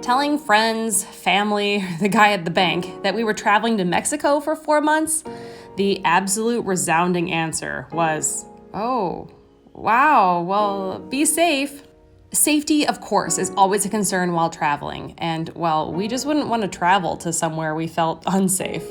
Telling friends, family, the guy at the bank that we were traveling to Mexico for 4 months, the absolute resounding answer was, "Oh, wow, well, be safe." Safety, of course, is always a concern while traveling, and, well, we just wouldn't want to travel to somewhere we felt unsafe.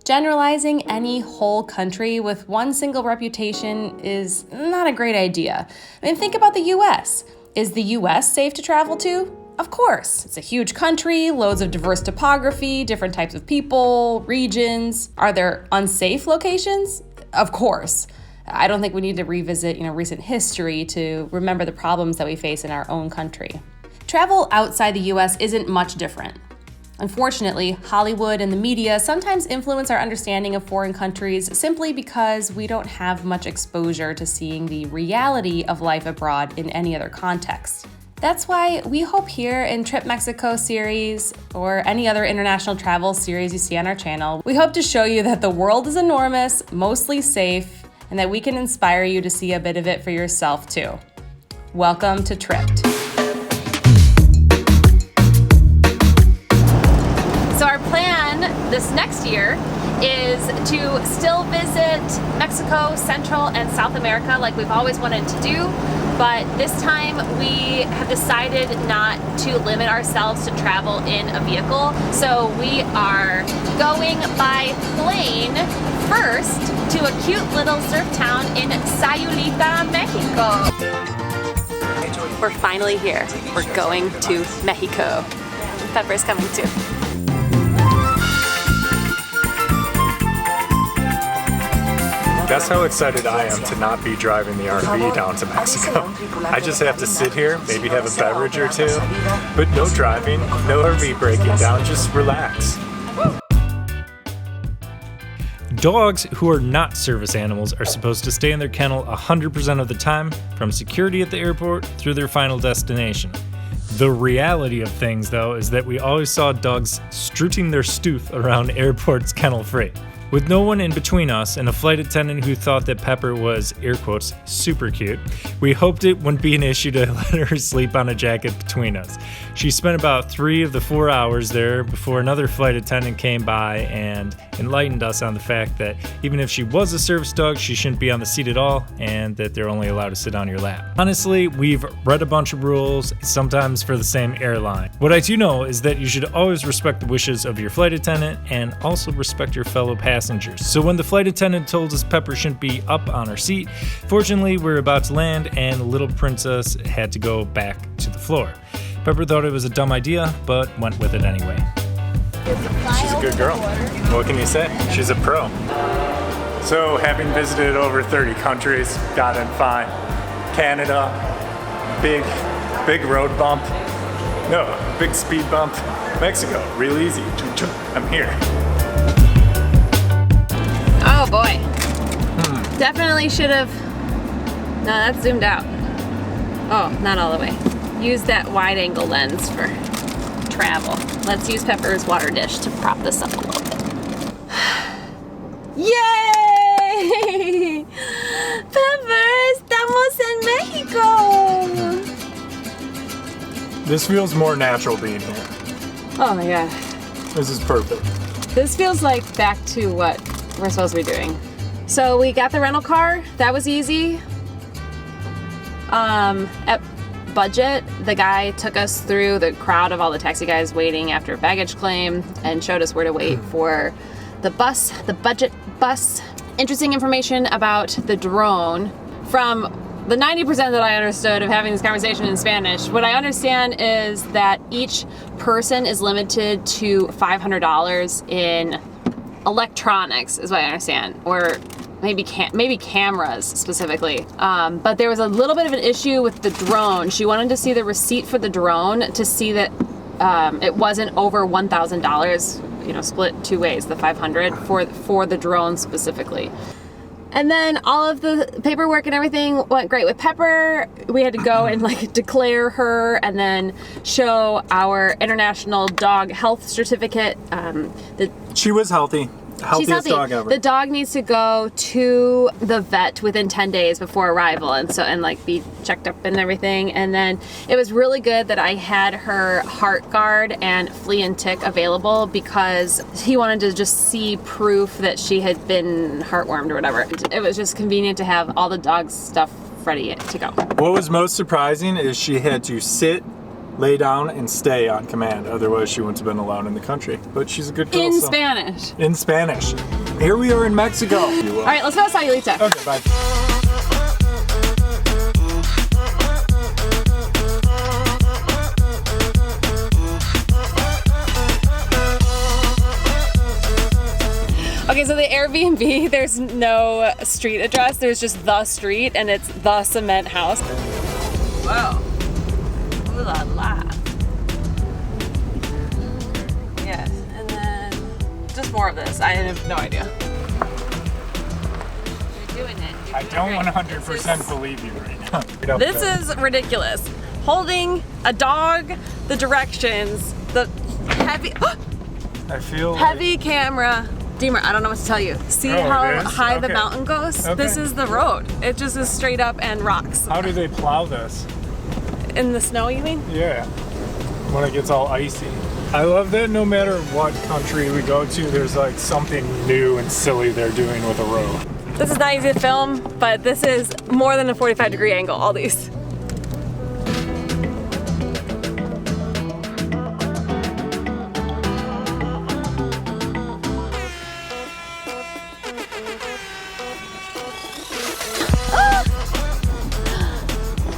Generalizing any whole country with one single reputation is not a great idea. I mean, think about the US. Is the US safe to travel to? Of course. It's a huge country, loads of diverse topography, different types of people, regions. Are there unsafe locations? Of course. I don't think we need to revisit, recent history to remember the problems that we face in our own country. Travel outside the US isn't much different. Unfortunately, Hollywood and the media sometimes influence our understanding of foreign countries simply because we don't have much exposure to seeing the reality of life abroad in any other context. That's why we hope here in Trip Mexico series, or any other international travel series you see on our channel, we hope to show you that the world is enormous, mostly safe, and that we can inspire you to see a bit of it for yourself too. Welcome to Tripped. So our plan this next year is to still visit Mexico, Central, and South America like we've always wanted to do, but this time we have decided not to limit ourselves to travel in a vehicle. So we are going by plane first to a cute little surf town in Sayulita, Mexico. We're finally here. We're going to Mexico. Pepper's coming too. Guess how excited I am to not be driving the RV down to Mexico. I just have to sit here, maybe have a beverage or two, but no driving, no RV breaking down, just relax. Dogs who are not service animals are supposed to stay in their kennel 100% of the time, from security at the airport through their final destination. The reality of things, though, is that we always saw dogs strutting their stooth around airports kennel-free. With no one in between us and a flight attendant who thought that Pepper was, air quotes, super cute, we hoped it wouldn't be an issue to let her sleep on a jacket between us. She spent about 3 of the 4 hours there before another flight attendant came by and enlightened us on the fact that even if she was a service dog, she shouldn't be on the seat at all, and that they're only allowed to sit on your lap. Honestly, we've read a bunch of rules, sometimes for the same airline. What I do know is that you should always respect the wishes of your flight attendant and also respect your fellow passengers. So when the flight attendant told us Pepper shouldn't be up on her seat, fortunately we were about to land and the little princess had to go back to the floor. Pepper thought it was a dumb idea, but went with it anyway. She's a good girl. What can you say? She's a pro. So having visited over 30 countries, got in fine. Canada, big road bump. No, big speed bump. Mexico, real easy. I'm here. Oh boy. Definitely should have. No, that's zoomed out. Oh, not all the way. Use that wide angle lens for travel. Let's use Pepper's water dish to prop this up a little bit. Yay! Pepper, estamos en Mexico! This feels more natural being here. Oh my god. This is perfect. This feels like back to what we're supposed to be doing. So we got the rental car. That was easy. At budget, the guy took us through the crowd of all the taxi guys waiting after a baggage claim and showed us where to wait for the bus, the budget bus. Interesting information about the drone. From the 90% that I understood of having this conversation in Spanish, what I understand is that each person is limited to $500 in electronics, is what I understand, or maybe cameras specifically. But there was a little bit of an issue with the drone. She wanted to see the receipt for the drone to see that it wasn't over $1,000, split 2 ways, the $500 for the drone specifically. And then all of the paperwork and everything went great with Pepper. We had to go and declare her and then show our international dog health certificate. She was healthy. Healthiest dog ever. The dog needs to go to the vet within 10 days before arrival and like be checked up and everything. And then it was really good that I had her heart guard and flea and tick available because he wanted to just see proof that she had been heartwormed or whatever. It was just convenient to have all the dog's stuff ready to go. What was most surprising is she had to sit, lay down, and stay on command. Otherwise, she wouldn't have been allowed in the country. But she's a good girl. In Spanish. In Spanish. Here we are in Mexico. All right, let's go to Sayulita. Okay, bye. Okay, so the Airbnb, there's no street address. There's just the street, and it's the cement house. Whoa. Ooh la la. Yes, and then just more of this. I have no idea. You're doing it. I don't 100% believe you right now. This is ridiculous. Holding a dog, the directions, the heavy, I feel heavy camera. Deemer, I don't know what to tell you. See how high the mountain goes? Okay. This is the road. It just is straight up and rocks. How do they plow this? In the snow, you mean? Yeah, when it gets all icy. I love that no matter what country we go to, there's like something new and silly they're doing with a road. This is not easy to film, but this is more than a 45-degree angle, all these.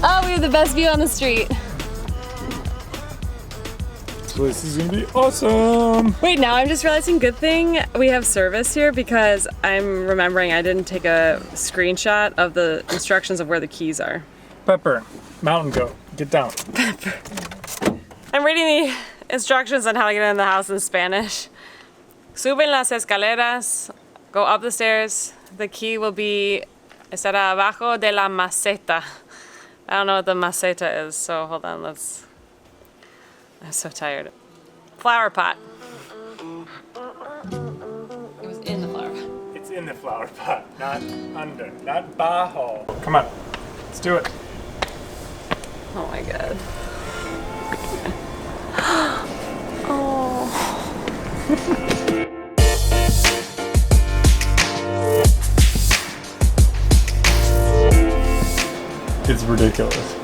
Oh, we have the best view on the street. This place is gonna be awesome. Wait, now I'm just realizing, good thing we have service here because I'm remembering I didn't take a screenshot of the instructions of where the keys are. Pepper, mountain goat, get down. I'm reading the instructions on how to get in the house in Spanish. Suben las escaleras, go up the stairs. The key will be estará abajo de la maceta. I don't know what the maceta is, so hold on, I'm so tired. Flower pot. It was in the flower pot. It's in the flower pot, not under, not bajo. Come on, let's do it. Oh my god. Oh. It's ridiculous.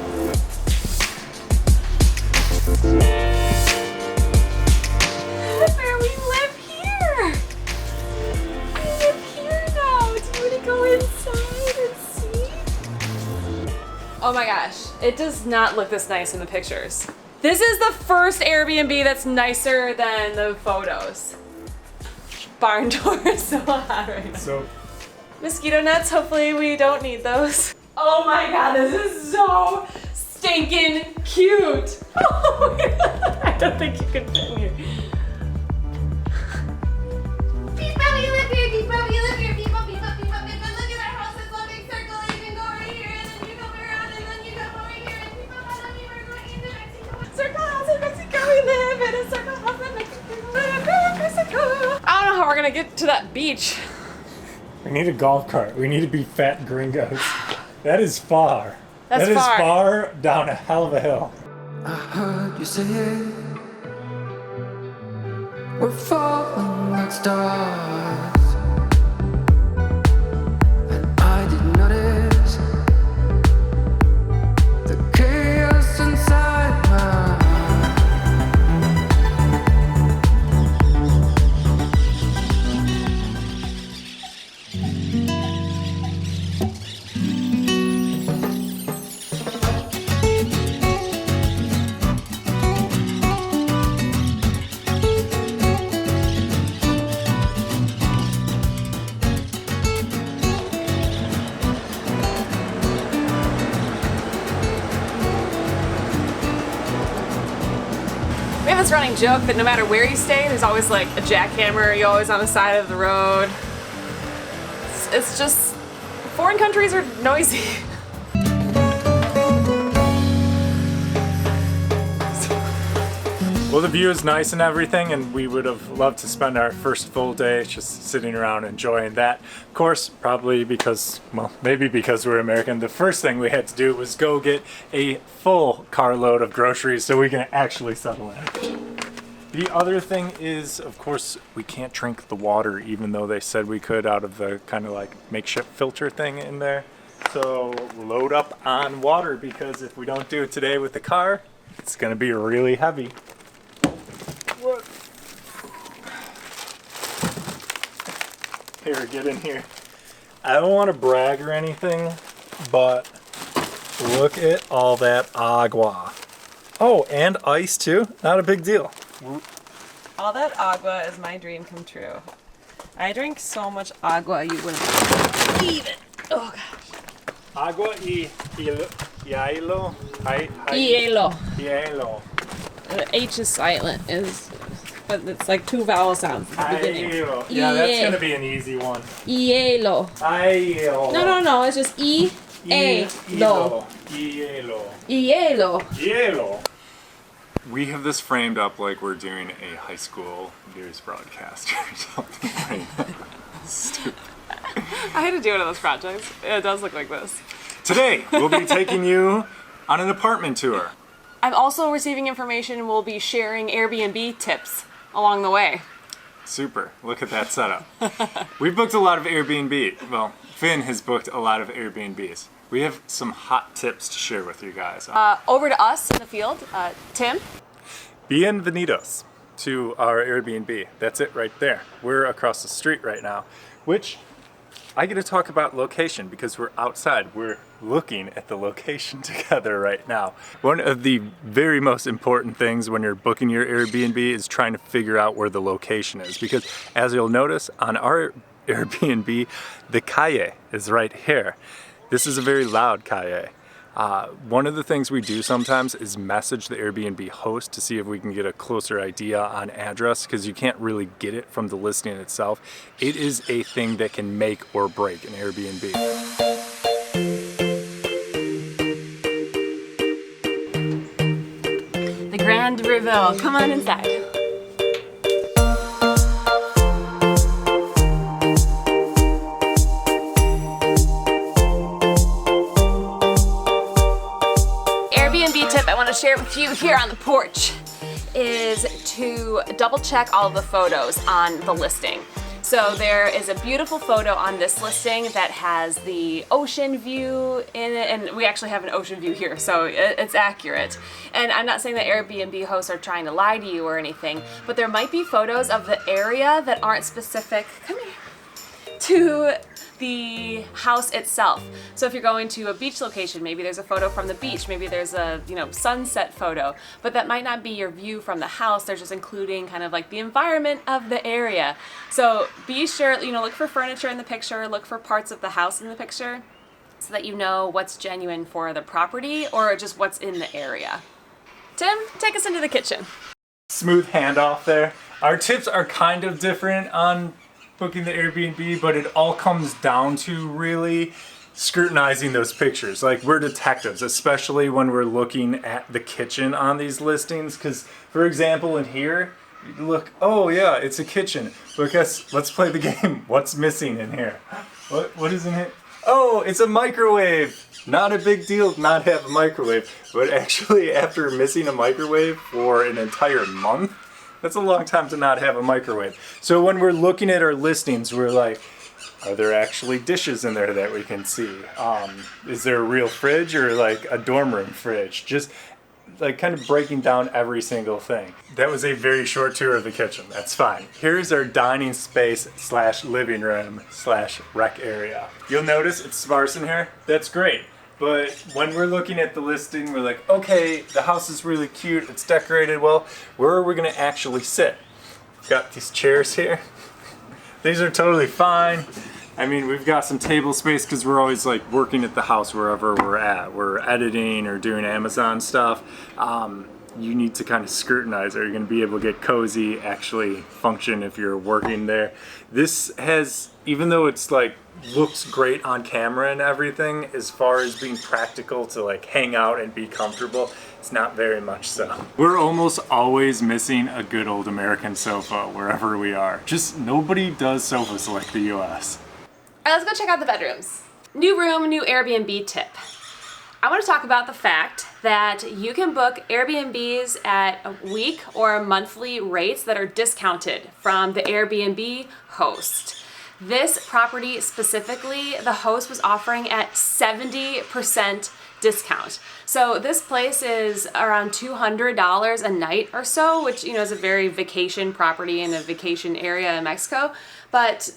Pepper, we live here! We live here now! Do you want to go inside and see? Oh my gosh, it does not look this nice in the pictures. This is the first Airbnb that's nicer than the photos. Barn door is so hot right now. So, Mosquito nets, hopefully we don't need those. Oh my god, this is so stinking cute. Oh my god, I don't think you can fit in here. Beep up, you live here, beep up, you live here, beep up, beep up, beep up, beep up. Look at our house, it's one big circle. You can go right here, and then you come around, and then you come over here, and beep up, and then we're going into Mexico. Circle house in Mexico, we live in a circle house in Mexico. We live in Mexico. I don't know how we're gonna get to that beach. we need a golf cart. We need to be fat gringos. That is far. That's that is far. far down a hell of a hill. I heard you say it. We're falling like stars, and I didn't notice the chaos inside my We have this running joke that no matter where you stay, there's always like a jackhammer. You're always on the side of the road. It's just, foreign countries are noisy. Well, the view is nice and everything, and we would have loved to spend our first full day just sitting around enjoying that. Of course, probably because, well, maybe because we're American, the first thing we had to do was go get a full carload of groceries so we can actually settle in. The other thing is, of course, we can't drink the water, even though they said we could out of the kind of like makeshift filter thing in there. So load up on water, because if we don't do it today with the car, it's gonna be really heavy. What? Here, get in here. I don't want to brag or anything, but look at all that agua. Oh, and ice too. Not a big deal. All that agua is my dream come true. I drink so much agua you wouldn't believe it. Oh gosh. Agua y hielo. Hielo. Hielo. The H is silent, but it's like 2 vowel sounds at the beginning. Hielo. Yeah, that's gonna be an easy one. Hielo. Hielo. No, it's just Hielo. Hielo. Hielo. Hielo. We have this framed up like we're doing a high school news broadcast or something right now. Stupid. I had to do one of those projects. It does look like this. Today, we'll be taking you on an apartment tour. I'm also receiving information and we'll be sharing Airbnb tips along the way. Super. Look at that setup. We've booked a lot of Airbnb. Well, Finn has booked a lot of Airbnbs. We have some hot tips to share with you guys. Over to us in the field, Tim. Bienvenidos to our Airbnb. That's it right there. We're across the street right now, which I get to talk about location because we're outside. We're looking at the location together right now. One of the very most important things when you're booking your Airbnb is trying to figure out where the location is, because as you'll notice on our Airbnb, the calle is right here. This is a very loud calle. One of the things we do sometimes is message the Airbnb host to see if we can get a closer idea on address, because you can't really get it from the listing itself. It is a thing that can make or break an Airbnb. The Grand Reveal. Come on inside. Tip I want to share with you here on the porch is to double check all of the photos on the listing. So there is a beautiful photo on this listing that has the ocean view in it, and we actually have an ocean view here, so it's accurate. And I'm not saying that Airbnb hosts are trying to lie to you or anything, but there might be photos of the area that aren't specific, come here, to the house itself. So if you're going to a beach location, maybe there's a photo from the beach, maybe there's a sunset photo, but that might not be your view from the house. They're just including kind of like the environment of the area. So be sure, look for furniture in the picture, look for parts of the house in the picture, so that you know what's genuine for the property or just what's in the area. Tim, take us into the kitchen. Smooth handoff there. Our tips are kind of different on booking the Airbnb, but it all comes down to really scrutinizing those pictures. Like, we're detectives, especially when we're looking at the kitchen on these listings, because for example in here, you look, oh yeah, it's a kitchen, but guess, let's play the game. What's missing in here? What is in here? Oh, it's a microwave. Not a big deal to not have a microwave, but actually after missing a microwave for an entire month, that's a long time to not have a microwave. So when we're looking at our listings, we're like, are there actually dishes in there that we can see? Is there a real fridge or like a dorm room fridge? Just like kind of breaking down every single thing. That was a very short tour of the kitchen. That's fine. Here's our dining space / living room / rec area. You'll notice it's sparse in here. That's great. But when we're looking at the listing, we're like, okay, the house is really cute, it's decorated well. Where are we gonna actually sit? We've got these chairs here. These are totally fine. I mean, we've got some table space because we're always like working at the house wherever we're at. We're editing or doing Amazon stuff. you need to kind of scrutinize. Are you going to be able to get cozy, actually function if you're working there? This has, even though it's like looks great on camera and everything, as far as being practical to like hang out and be comfortable, it's not very much so. We're almost always missing a good old American sofa wherever we are. Just nobody does sofas like the US. All right, let's go check out the bedrooms. New room, new Airbnb tip. I want to talk about the fact that you can book Airbnbs at a week or monthly rates that are discounted from the Airbnb host. This property specifically, the host was offering at 70% discount. So this place is around $200 a night or so, which, you know, is a very vacation property in a vacation area in Mexico. But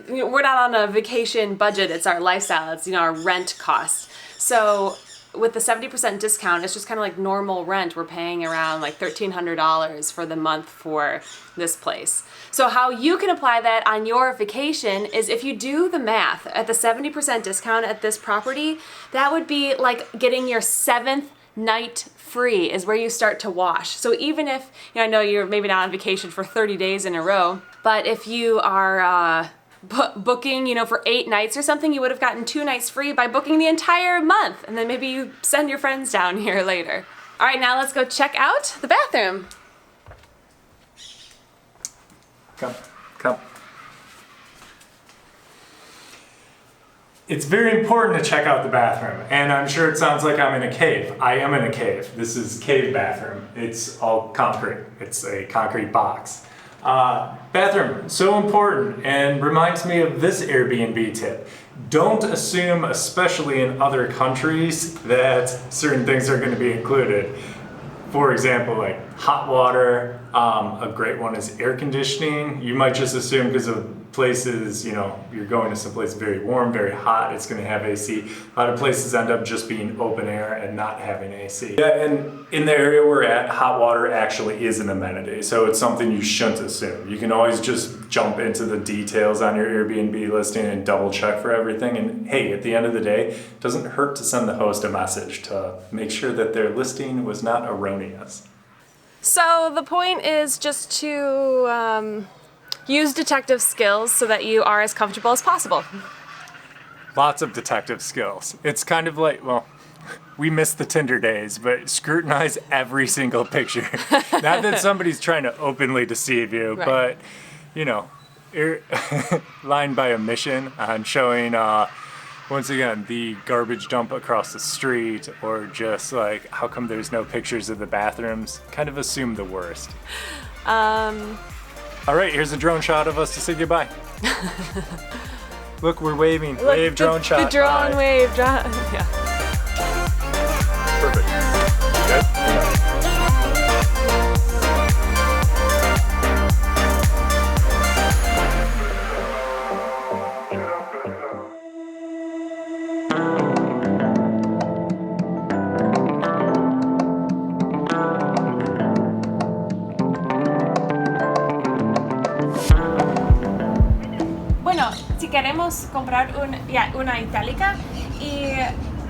you know, we're not on a vacation budget. It's our lifestyle. It's, you know, our rent cost. So with the 70% discount, it's just kind of like normal rent. We're paying around like $1,300 for the month for this place. So how you can apply that on your vacation is if you do the math at the 70% discount at this property, that would be like getting your 7th night free is where you start to wash. So even if, you know, I know you're maybe not on vacation for 30 days in a row, but if you are booking, you know, for 8 nights or something, you would have gotten 2 nights free by booking the entire month. And then maybe you send your friends down here later. All right, now let's go check out the bathroom. Come. It's very important to check out the bathroom, and I'm sure it sounds like I'm in a cave. I am in a cave. This is cave bathroom. It's all concrete. It's a concrete box. Bathroom, so important, and reminds me of this Airbnb tip. Don't assume, especially in other countries, that certain things are going to be included. For example, like hot water, a great one is air conditioning. You might just assume because of places, you know, you're going to some place very warm, very hot, it's going to have AC. A lot of places end up just being open air and not having AC. Yeah, and in the area we're at, hot water actually is an amenity, so it's something you shouldn't assume. You can always just jump into the details on your Airbnb listing and double check for everything. And hey, at the end of the day, it doesn't hurt to send the host a message to make sure that their listing was not erroneous. So the point is just to use detective skills so that you are as comfortable as possible. Lots of detective skills. It's kind of like, well, we miss the Tinder days, but scrutinize every single picture. Not that somebody's trying to openly deceive you, right, but, you know, line by omission on showing, once again, the garbage dump across the street, or just like, how come there's no pictures of the bathrooms? Kind of assume the worst. All right, here's a drone shot of us to say goodbye. Look, we're waving. Look, wave, drone shot. The drone bye. wave. Yeah. Perfect. Good? Si queremos comprar una itálica, y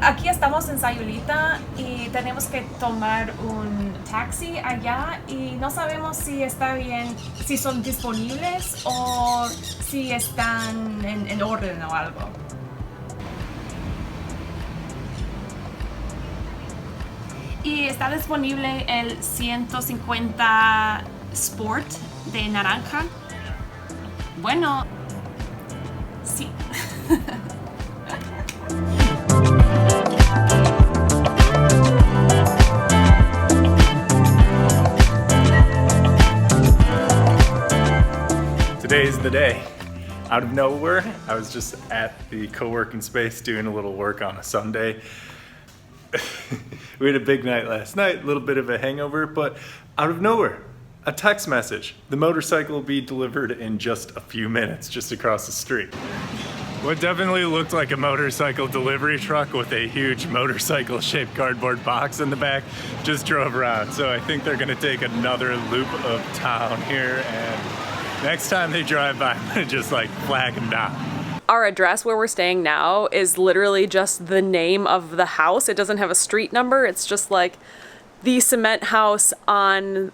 aquí estamos en Sayulita y tenemos que tomar un taxi allá y no sabemos si está bien, si son disponibles o si están en orden o algo. Y está disponible el 150 Sport de naranja. Bueno, sí. Today's the day. Out of nowhere, I was just at the co-working space doing a little work on a Sunday. We had a big night last night, a little bit of a hangover, but out of nowhere, a text message. The motorcycle will be delivered in just a few minutes, just across the street. What definitely looked like a motorcycle delivery truck with a huge motorcycle-shaped cardboard box in the back just drove around. So I think they're gonna take another loop of town here, and next time they drive by, I'm gonna just like flag them down. Our address where we're staying now is literally just the name of the house. It doesn't have a street number. It's just like the cement house on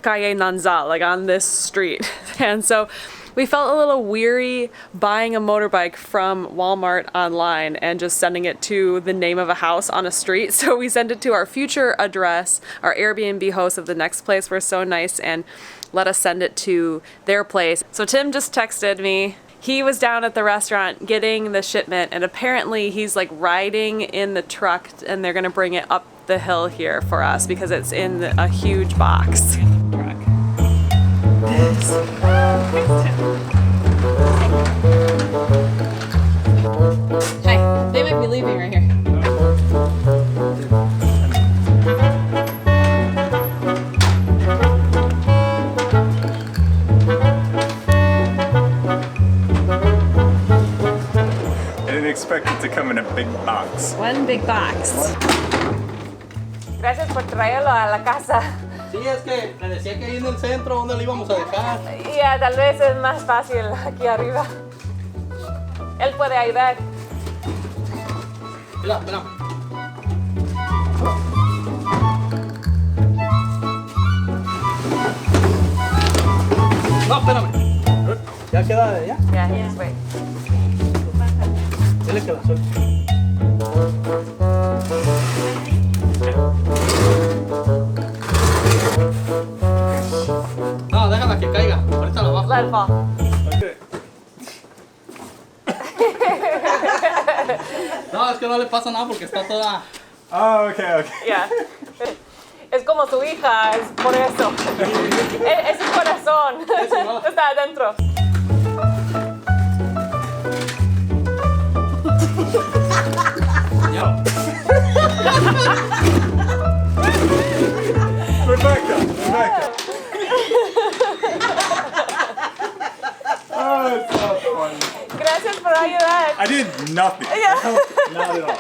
Calle Nanzal, like on this street. And so we felt a little weary buying a motorbike from Walmart online and just sending it to the name of a house on a street. So we sent it to our future address. Our Airbnb host of the next place were so nice and let us send it to their place. So Tim just texted me. He was down at the restaurant getting the shipment, and apparently he's like riding in the truck and they're gonna bring it up the hill here for us because it's in a huge box. Hi, they might be leaving right here. I didn't expect it to come in a big box. One big box. Gracias por traerlo a la casa. Sí, es que me decía que ahí en el centro, ¿dónde lo íbamos a dejar? Ya, tal vez es más fácil aquí arriba. Él puede ayudar. Mira, mira. No, espérame. ¿Ya queda ya? Ya, ya, güey. Dile que la suelte. No, déjala que caiga. Ahorita la bajo. Let it fall. Okay. No, es que no le pasa nada porque está toda... Oh, okay. Ya. Es como su hija, es por eso. Es su corazón. Está adentro. Ya. Rebecca. Oh, it's so funny. Gracias por ayudar. I did nothing. Yeah. Not at all.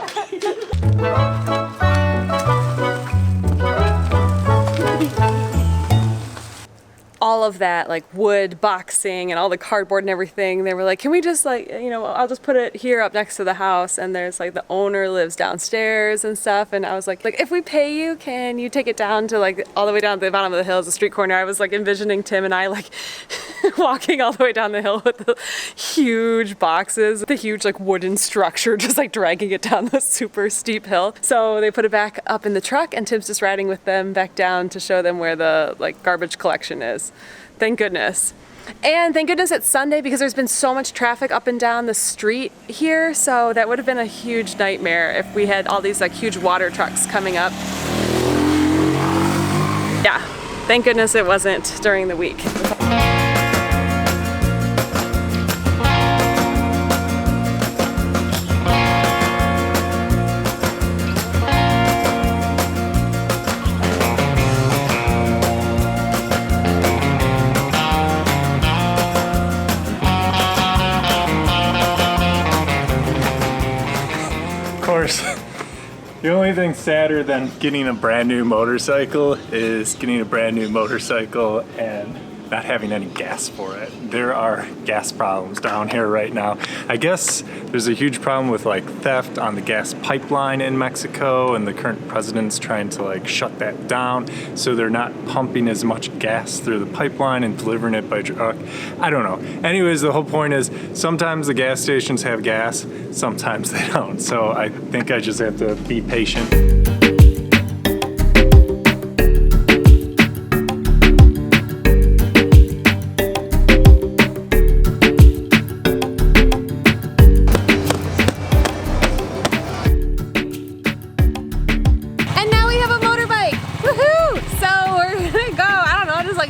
All of that like wood boxing and all the cardboard and everything, they were like, can we just like, you know, I'll just put it here up next to the house, and there's like the owner lives downstairs and stuff, and I was like if we pay you, can you take it down to like all the way down to the bottom of the hill, the street corner. I was like envisioning Tim and I like walking all the way down the hill with the huge boxes, the huge like wooden structure, just like dragging it down the super steep hill. So they put it back up in the truck, and Tim's just riding with them back down to show them where the like garbage collection is. Thank goodness. And thank goodness it's Sunday, because there's been so much traffic up and down the street here, so that would have been a huge nightmare if we had all these like huge water trucks coming up. Yeah, thank goodness it wasn't during the week. The only thing sadder than getting a brand new motorcycle is getting a brand new motorcycle and not having any gas for it. There are gas problems down here right now. I guess there's a huge problem with like theft on the gas pipeline in Mexico, and the current president's trying to like shut that down, so they're not pumping as much gas through the pipeline and delivering it by truck. I don't know. Anyways, the whole point is sometimes the gas stations have gas, sometimes they don't. So I think I just have to be patient.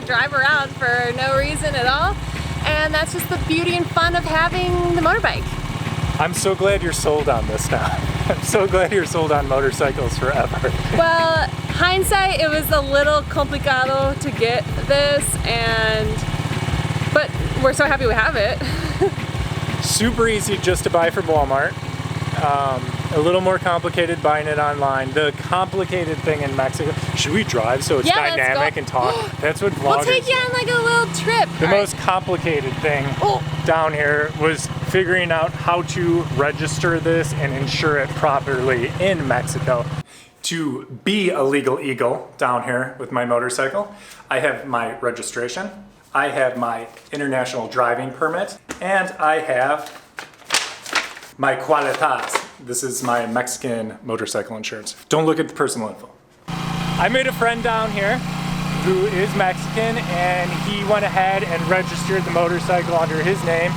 Drive around for no reason at all, and that's just the beauty and fun of having the motorbike. I'm so glad you're sold on this now. I'm so glad you're sold on motorcycles forever. Well, hindsight, it was a little complicado to get this, but we're so happy we have it. Super easy just to buy from Walmart. A little more complicated buying it online. The complicated thing in Mexico, should we drive so it's dynamic and talk? That's what vloggers We'll take you on like a little trip. The most complicated thing down here was figuring out how to register this and insure it properly in Mexico. to be a legal eagle down here with my motorcycle. I have my registration, I have my international driving permit, and I have my Qualitas. This is my Mexican motorcycle insurance. Don't look at the personal info. I made a friend down here who is Mexican, and he went ahead and registered the motorcycle under his name.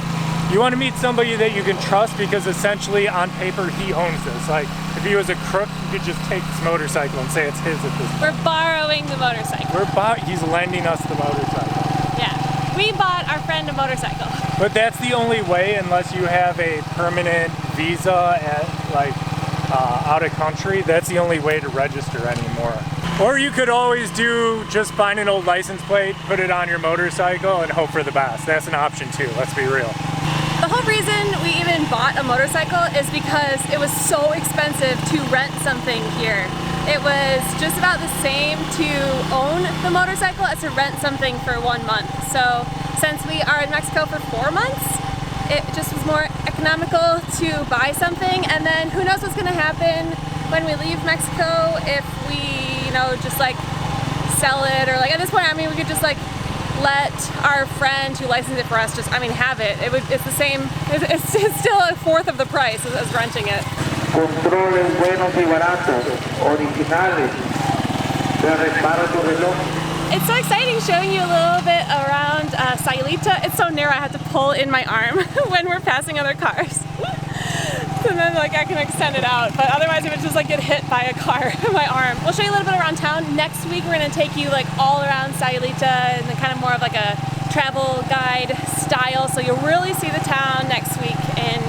You want to meet somebody that you can trust because essentially on paper he owns this. Like if he was a crook, you could just take this motorcycle and say it's his at this point. We're borrowing the motorcycle. He's lending us the motorcycle. Yeah, we bought our friend a motorcycle. But that's the only way unless you have a permanent visa at like out of country. That's the only way to register anymore. Or you could always just find an old license plate, put it on your motorcycle and hope for the best. That's an option too, let's be real. The whole reason we even bought a motorcycle is because it was so expensive to rent something here. It was just about the same to own the motorcycle as to rent something for 1 month. So since we are in Mexico for 4 months, it just was more economical to buy something, and then who knows what's gonna happen when we leave Mexico if we, just like sell it, or like at this point, I mean, we could just like let our friend who licensed it for us have it. It's the same, it's still a fourth of the price as renting it. Controles buenos y baratos, originales, de reparo tu reloj. It's so exciting showing you a little bit around Sayulita. It's so narrow I have to pull in my arm when we're passing other cars. And then like I can extend it out, but otherwise it would just like get hit by a car in my arm. We'll show you a little bit around town. Next week we're gonna take you like all around Sayulita and kind of more of like a travel guide style. So you'll really see the town next week in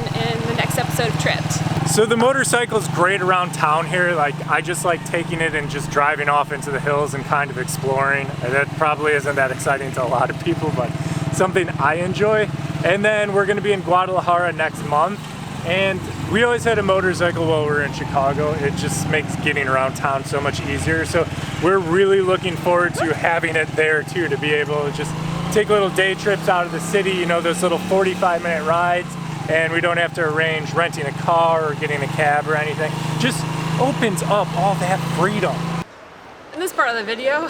the next episode of Tripped. So the motorcycle's great around town here. Like I just like taking it and just driving off into the hills and kind of exploring. That probably isn't that exciting to a lot of people, but something I enjoy. And then we're gonna be in Guadalajara next month. And we always had a motorcycle while we were in Chicago. It just makes getting around town so much easier. So we're really looking forward to having it there too, to be able to just take little day trips out of the city, those little 45-minute rides, and we don't have to arrange renting a car or getting a cab or anything. Just opens up all that freedom. In this part of the video,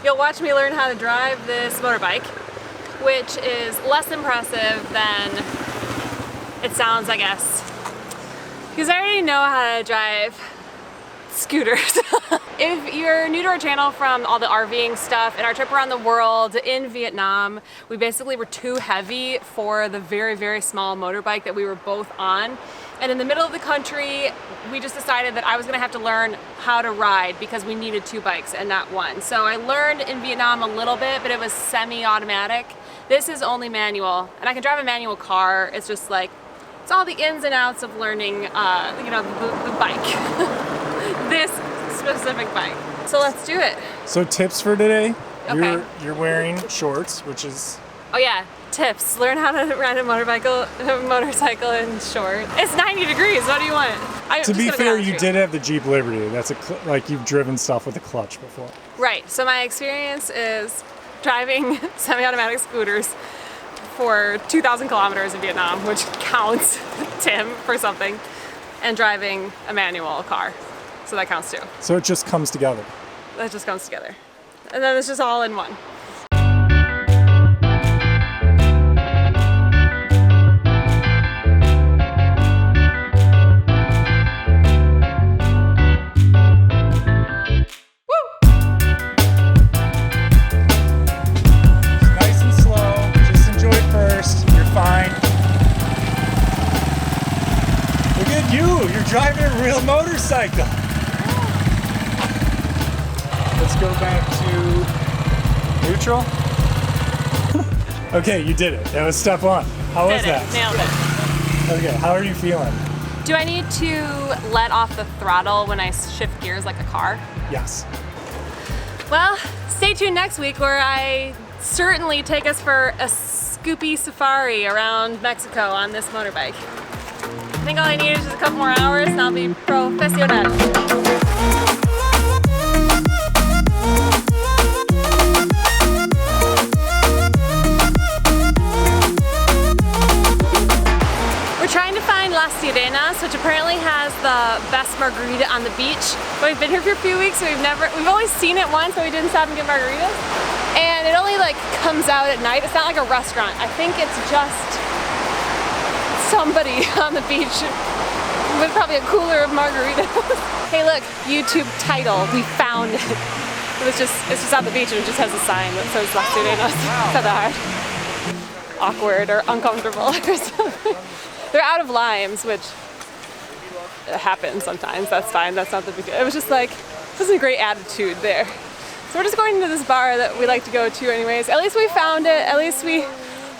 you'll watch me learn how to drive this motorbike, which is less impressive than it sounds, I guess, because I already know how to drive scooters. If you're new to our channel from all the RVing stuff and our trip around the world in Vietnam, we basically were too heavy for the very, very small motorbike that we were both on. And in the middle of the country, we just decided that I was gonna have to learn how to ride because we needed 2 bikes and not 1. So I learned in Vietnam a little bit, but it was semi-automatic. This is only manual, and I can drive a manual car. It's just like, it's all the ins and outs of learning, the bike. This specific bike. So let's do it. So tips for today. Okay. You're wearing shorts, which is... Oh yeah, tips. Learn how to ride a motorcycle in short. It's 90 degrees, what do you want? To be fair, you did have the Jeep Liberty. That's like you've driven stuff with a clutch before. Right, so my experience is driving semi-automatic scooters for 2,000 kilometers in Vietnam, which counts, Tim, for something, and driving a manual car. So that counts too. So it just comes together. That just comes together. And then it's just all in one. You're driving a real motorcycle. Let's go back to neutral. Okay, you did it. That was step 1. How was that? Nailed it. Okay, how are you feeling? Do I need to let off the throttle when I shift gears like a car? Yes. Well, stay tuned next week where I certainly take us for a scoopy safari around Mexico on this motorbike. I think all I need is just a couple more hours and I'll be professional. We're trying to find Las Sirenas, which apparently has the best margarita on the beach. But we've been here for a few weeks, so we've only seen it once, but we didn't stop and get margaritas. And it only like comes out at night. It's not like a restaurant. I think it's just somebody on the beach with probably a cooler of margaritas. Hey look, YouTube title, we found it. It's just on the beach and it just has a sign that says La Sirena. It's not that hard. Awkward or uncomfortable or something. They're out of limes, which happens sometimes. That's fine, that's not the big deal. It was just like, this is a great attitude there. So we're just going to this bar that we like to go to anyways. At least we found it, at least we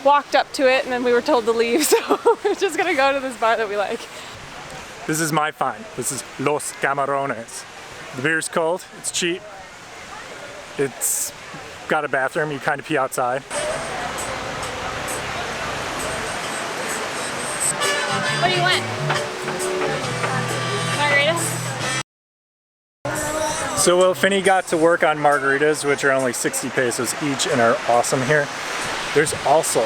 walked up to it and then we were told to leave. So we're just gonna go to this bar that we like. This is my find. This is Los Camarones. The beer's cold, it's cheap. It's got a bathroom, you kind of pee outside. What do you want? Margaritas? So well, Finny got to work on margaritas, which are only 60 pesos each and are awesome here. There's also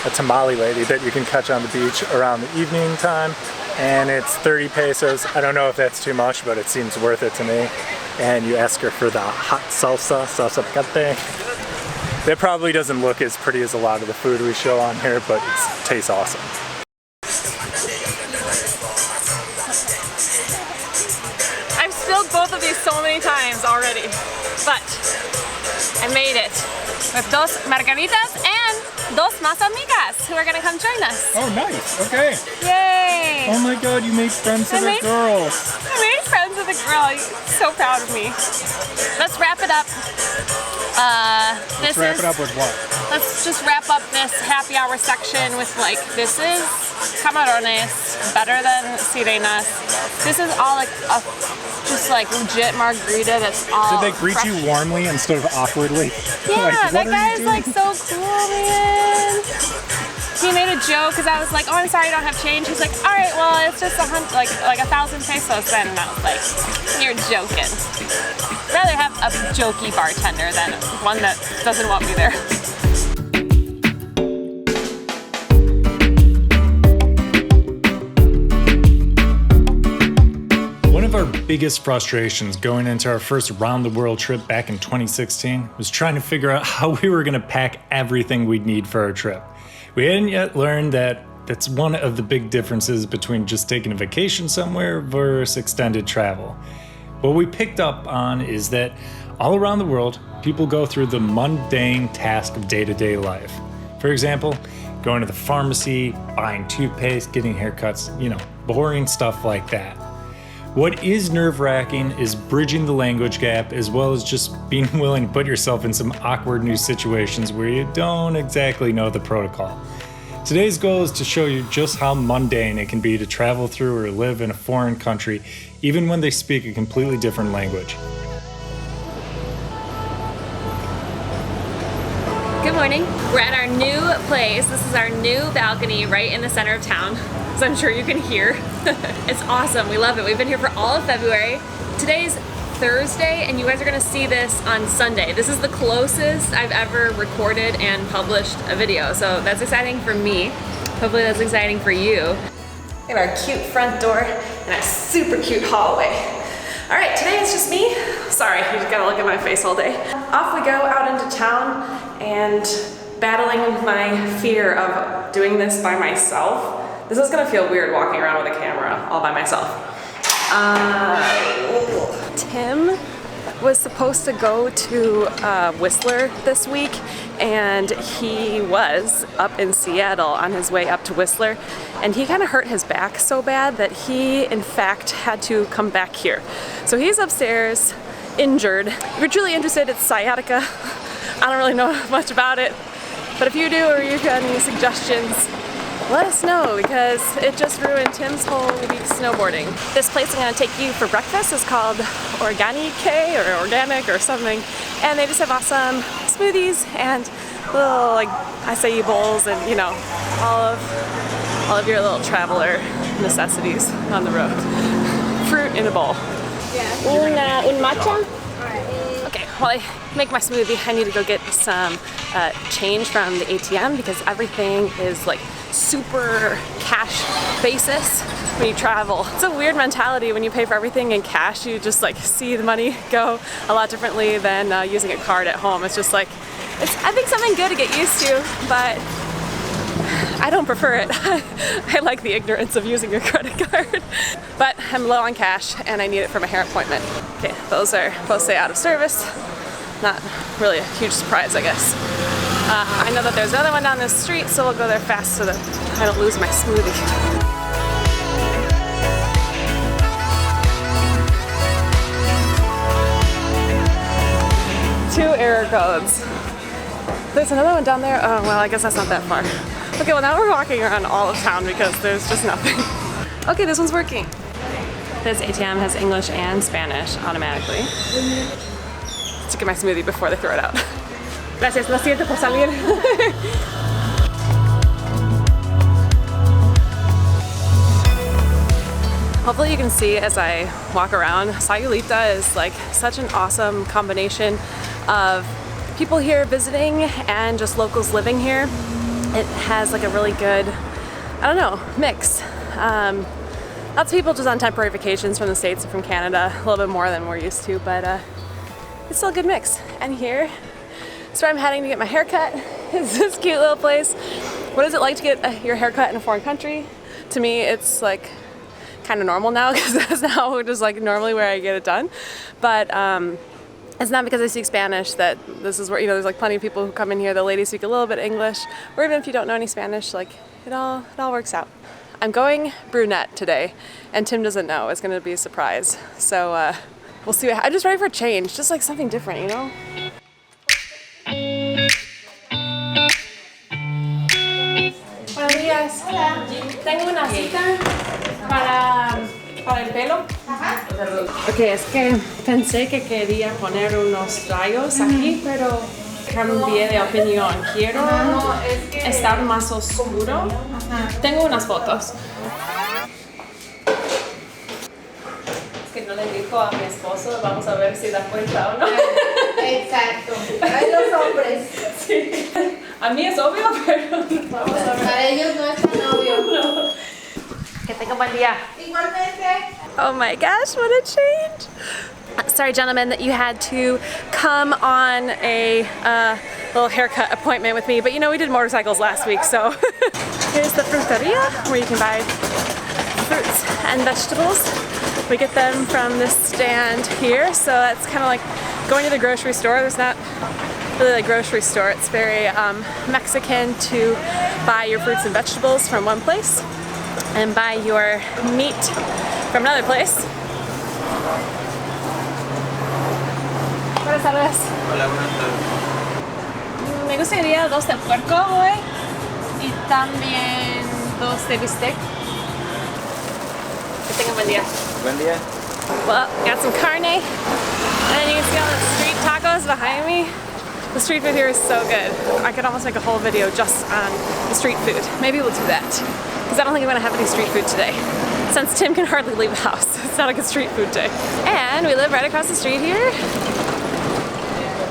a tamale lady that you can catch on the beach around the evening time, and it's 30 pesos. I don't know if that's too much, but it seems worth it to me. And you ask her for the hot salsa picante. That probably doesn't look as pretty as a lot of the food we show on here, but it tastes awesome. I've spilled both of these so many times already, but I made it with dos margaritas and dos más amigas who are gonna come join us. Oh, nice. Okay. Yay! Oh my God, you made friends with a girl. I made friends with a girl. I'm so proud of me. Let's wrap it up. Let's wrap it up with what? Let's just wrap up this happy hour section with like, this is camarones, better than sirenas. This is all like a just like legit margarita that's all Did they greet fresh. you warmly instead of awkwardly? Yeah, Like, that guy's like so cool, man. He made a joke because I was like, oh, I'm sorry, I don't have change. He's like, all right, well, it's just like 1,000 pesos then. And I was like, you're joking. I'd rather have a jokey bartender than one that doesn't want me there. One of our biggest frustrations going into our first round-the-world trip back in 2016 was trying to figure out how we were going to pack everything we'd need for our trip. We hadn't yet learned that that's one of the big differences between just taking a vacation somewhere versus extended travel. What we picked up on is that all around the world, people go through the mundane task of day-to-day life. For example, going to the pharmacy, buying toothpaste, getting haircuts, boring stuff like that. What is nerve-wracking is bridging the language gap as well as just being willing to put yourself in some awkward new situations where you don't exactly know the protocol. Today's goal is to show you just how mundane it can be to travel through or live in a foreign country, even when they speak a completely different language. Good morning. We're at our new place. This is our new balcony right in the center of town, as I'm sure you can hear. It's awesome. We love it. We've been here for all of February. Today's Thursday, and you guys are going to see this on Sunday. This is the closest I've ever recorded and published a video, so that's exciting for me. Hopefully that's exciting for you. We have our cute front door and our super cute hallway. All right, today it's just me. Sorry, you just gotta look at my face all day. Off we go out into town and battling my fear of doing this by myself. This is gonna feel weird walking around with a camera all by myself. Tim was supposed to go to Whistler this week, and he was up in Seattle on his way up to Whistler, and he kind of hurt his back so bad that he in fact had to come back here. So he's upstairs injured. If you're truly interested, it's sciatica. I don't really know much about it, but if you do or you've got any suggestions, let us know, because it just ruined Tim's whole week snowboarding. This place I'm gonna take you for breakfast is called Organique or Organic or something, and they just have awesome smoothies and little like acai bowls and all of your little traveler necessities on the road. Fruit in a bowl. Un matcha? Okay, while I make my smoothie, I need to go get some change from the ATM because everything is like super cash basis. when you travel. It's a weird mentality when you pay for everything in cash. You just like see the money go a lot differently than using a card at home. It's just like, it's, I think, something good to get used to, but I don't prefer it. I like the ignorance of using your credit card. But I'm low on cash and I need it for my hair appointment. Okay, those are both say out of service. Not really a huge surprise, I guess. I know that there's another one down this street, so we'll go there fast so that I don't lose my smoothie. 2 error codes. There's another one down there. Oh, well, I guess that's not that far. Okay, well now we're walking around all of town because there's just nothing. Okay, this one's working. This ATM has English and Spanish automatically. To get my smoothie before they throw it out. Gracias, lo siento por salir. Hopefully you can see as I walk around, Sayulita is like such an awesome combination of people here visiting and just locals living here. It has like a really good, I don't know, mix. Lots of people just on temporary vacations from the States and from Canada, a little bit more than we're used to, but it's still a good mix. And here is where I'm heading to get my haircut. It's this cute little place. What is it like to get your haircut in a foreign country? To me, it's like kind of normal now because that's now just like normally where I get it done. But it's not because I speak Spanish that this is where, you know, there's like plenty of people who come in here. The ladies speak a little bit English, or even if you don't know any Spanish, like it all works out. I'm going brunette today, and Tim doesn't know. It's gonna be a surprise. So we'll see. I'm just ready for a change, just like something different, you know? Buenos días. Hola. Tengo una cita para el pelo. Ok, es que pensé que quería poner unos rayos aquí, pero cambié de opinión. Quiero estar más oscuro. Tengo unas fotos. Es que no le dijo a mi esposo, vamos a ver si da cuenta o no. Exacto. Hay los hombres. Sí. A mí es obvio, pero vamos a ver. Para ellos no es tan obvio. No. Que tenga buen día. Igualmente. Oh my gosh, what a change. Sorry, gentlemen, that you had to come on a little haircut appointment with me, but you know, we did motorcycles last week, so. Here's the fruteria, where you can buy fruits and vegetables. We get them from this stand here, so that's kind of like going to the grocery store. There's not really a grocery store. It's very Mexican to buy your fruits and vegetables from one place and buy your meat from another place. Buenas tardes. Hola, buenas tardes. Me gustaría 2 de puerco hoy y también 2 de bistec. Que tengan buen día. Buen día. Well, got some carne, and then you can see all the street tacos behind me. The street food here is so good. I could almost make a whole video just on the street food. Maybe we'll do that, because I don't think I'm gonna have any street food today. Since Tim can hardly leave the house, it's not a good street food day. And we live right across the street here.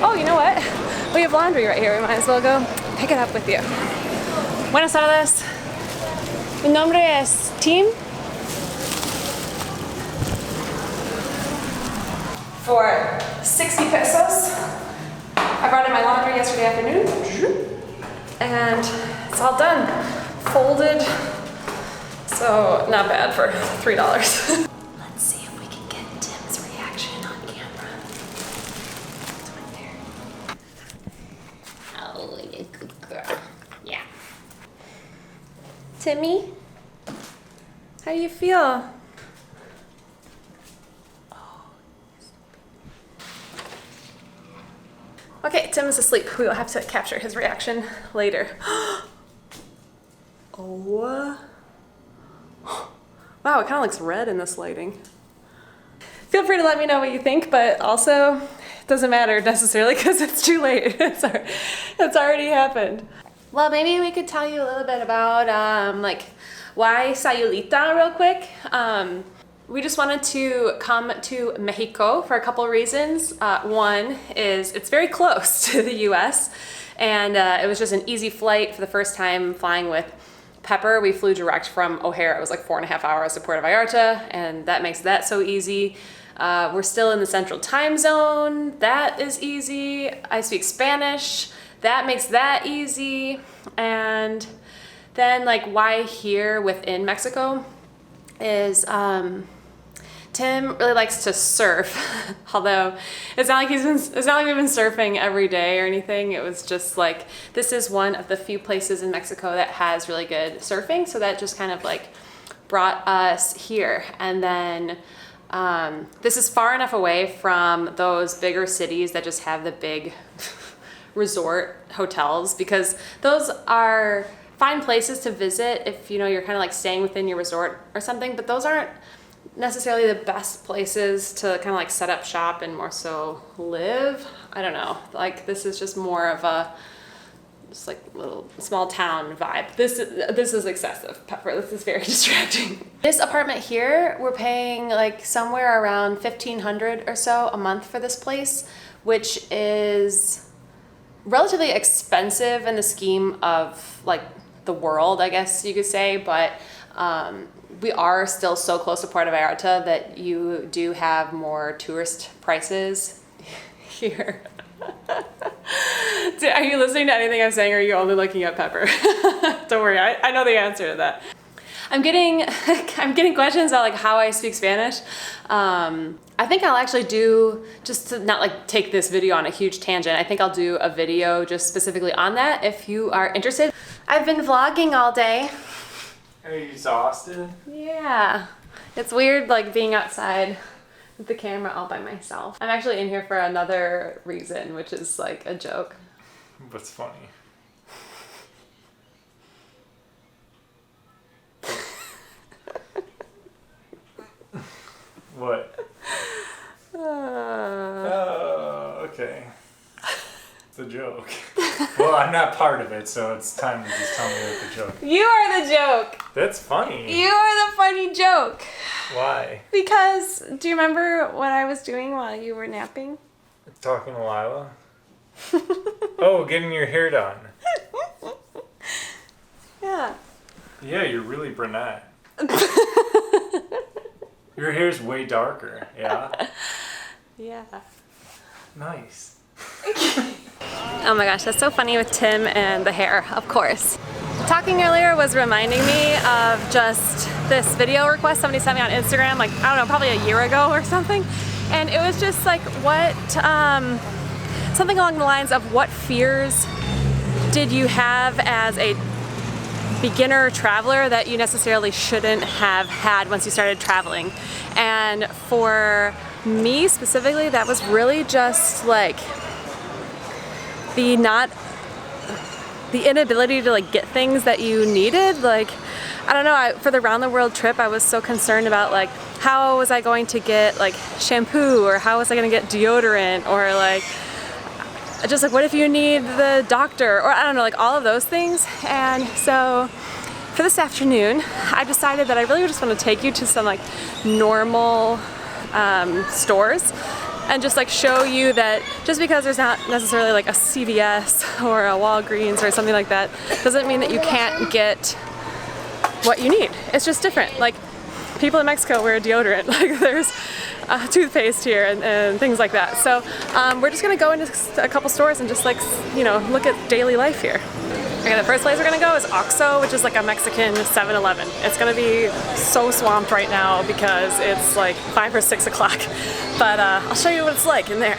Oh, you know what? We have laundry right here. We might as well go pick it up with you. Buenas tardes. Mi nombre es Tim. For 60 pesos. I brought in my laundry yesterday afternoon. And it's all done. Folded. So not bad for $3. Let's see if we can get Tim's reaction on camera. Oh, you're a good girl. Yeah. Timmy, how do you feel? Okay, Tim is asleep. We will have to capture his reaction later. Oh. Wow, it kind of looks red in this lighting. Feel free to let me know what you think, but also, it doesn't matter necessarily because it's too late. It's already happened. Well, maybe we could tell you a little bit about like why Sayulita real quick. We just wanted to come to Mexico for a couple reasons. One is it's very close to the US, and it was just an easy flight for the first time flying with Pepper, we flew direct from O'Hare. It was like 4.5 hours to Puerto Vallarta, and that makes that so easy. We're still in the central time zone. That is easy. I speak Spanish. That makes that easy. And then like why here within Mexico is Tim really likes to surf, although it's not like we've been surfing every day or anything. It was just like, this is one of the few places in Mexico that has really good surfing. So that just kind of like brought us here. And then this is far enough away from those bigger cities that just have the big resort hotels, because those are fine places to visit if you know you're kind of like staying within your resort or something, but those aren't necessarily the best places to kind of like set up shop and more so live. I don't know, like this is just more of a just like little small town vibe. This is excessive, Pepper. This is very distracting. This apartment here, we're paying like somewhere around $1,500 or so a month for this place, which is relatively expensive in the scheme of like the world, I guess you could say, but we are still so close to Puerto Vallarta that you do have more tourist prices here. Are you listening to anything I'm saying, or are you only looking at Pepper? Don't worry, I know the answer to that. I'm getting questions about like how I speak Spanish. I think I'll actually do, just to not like take this video on a huge tangent, I think I'll do a video just specifically on that if you are interested. I've been vlogging all day. Are you exhausted? Yeah. It's weird like being outside with the camera all by myself. I'm actually in here for another reason, which is like a joke. What's funny? What? Oh, okay. It's a joke. Well, I'm not part of it, so it's time to just tell me what the joke. You are the joke. That's funny. You are the funny joke. Why? Because, do you remember what I was doing while you were napping? Talking to Lila? Oh, getting your hair done. Yeah. Yeah, you're really brunette. Your hair's way darker, yeah? Yeah. Nice. Oh my gosh, that's so funny with Tim and the hair, of course. Talking earlier was reminding me of just this video request somebody sent me on Instagram, like, I don't know, probably a year ago or something. And it was just like, what, something along the lines of what fears did you have as a beginner traveler that you necessarily shouldn't have had once you started traveling? And for me specifically, that was really just like the inability to like get things that you needed. Like, I don't know, for the round the world trip, I was so concerned about like, how was I going to get like shampoo, or how was I going to get deodorant, or like, just like, what if you need the doctor, or I don't know, like all of those things. And so for this afternoon, I decided that I really just want to take you to some like normal stores and just like show you that just because there's not necessarily like a CVS or a Walgreens or something like that doesn't mean that you can't get what you need. It's just different. Like, people in Mexico wear deodorant, like there's toothpaste here and things like that. So we're just gonna go into a couple stores and just like, you know, look at daily life here. Okay, the first place we're gonna go is Oxxo, which is like a Mexican 7-Eleven. It's gonna be so swamped right now because it's like 5 or 6 o'clock. But I'll show you what it's like in there.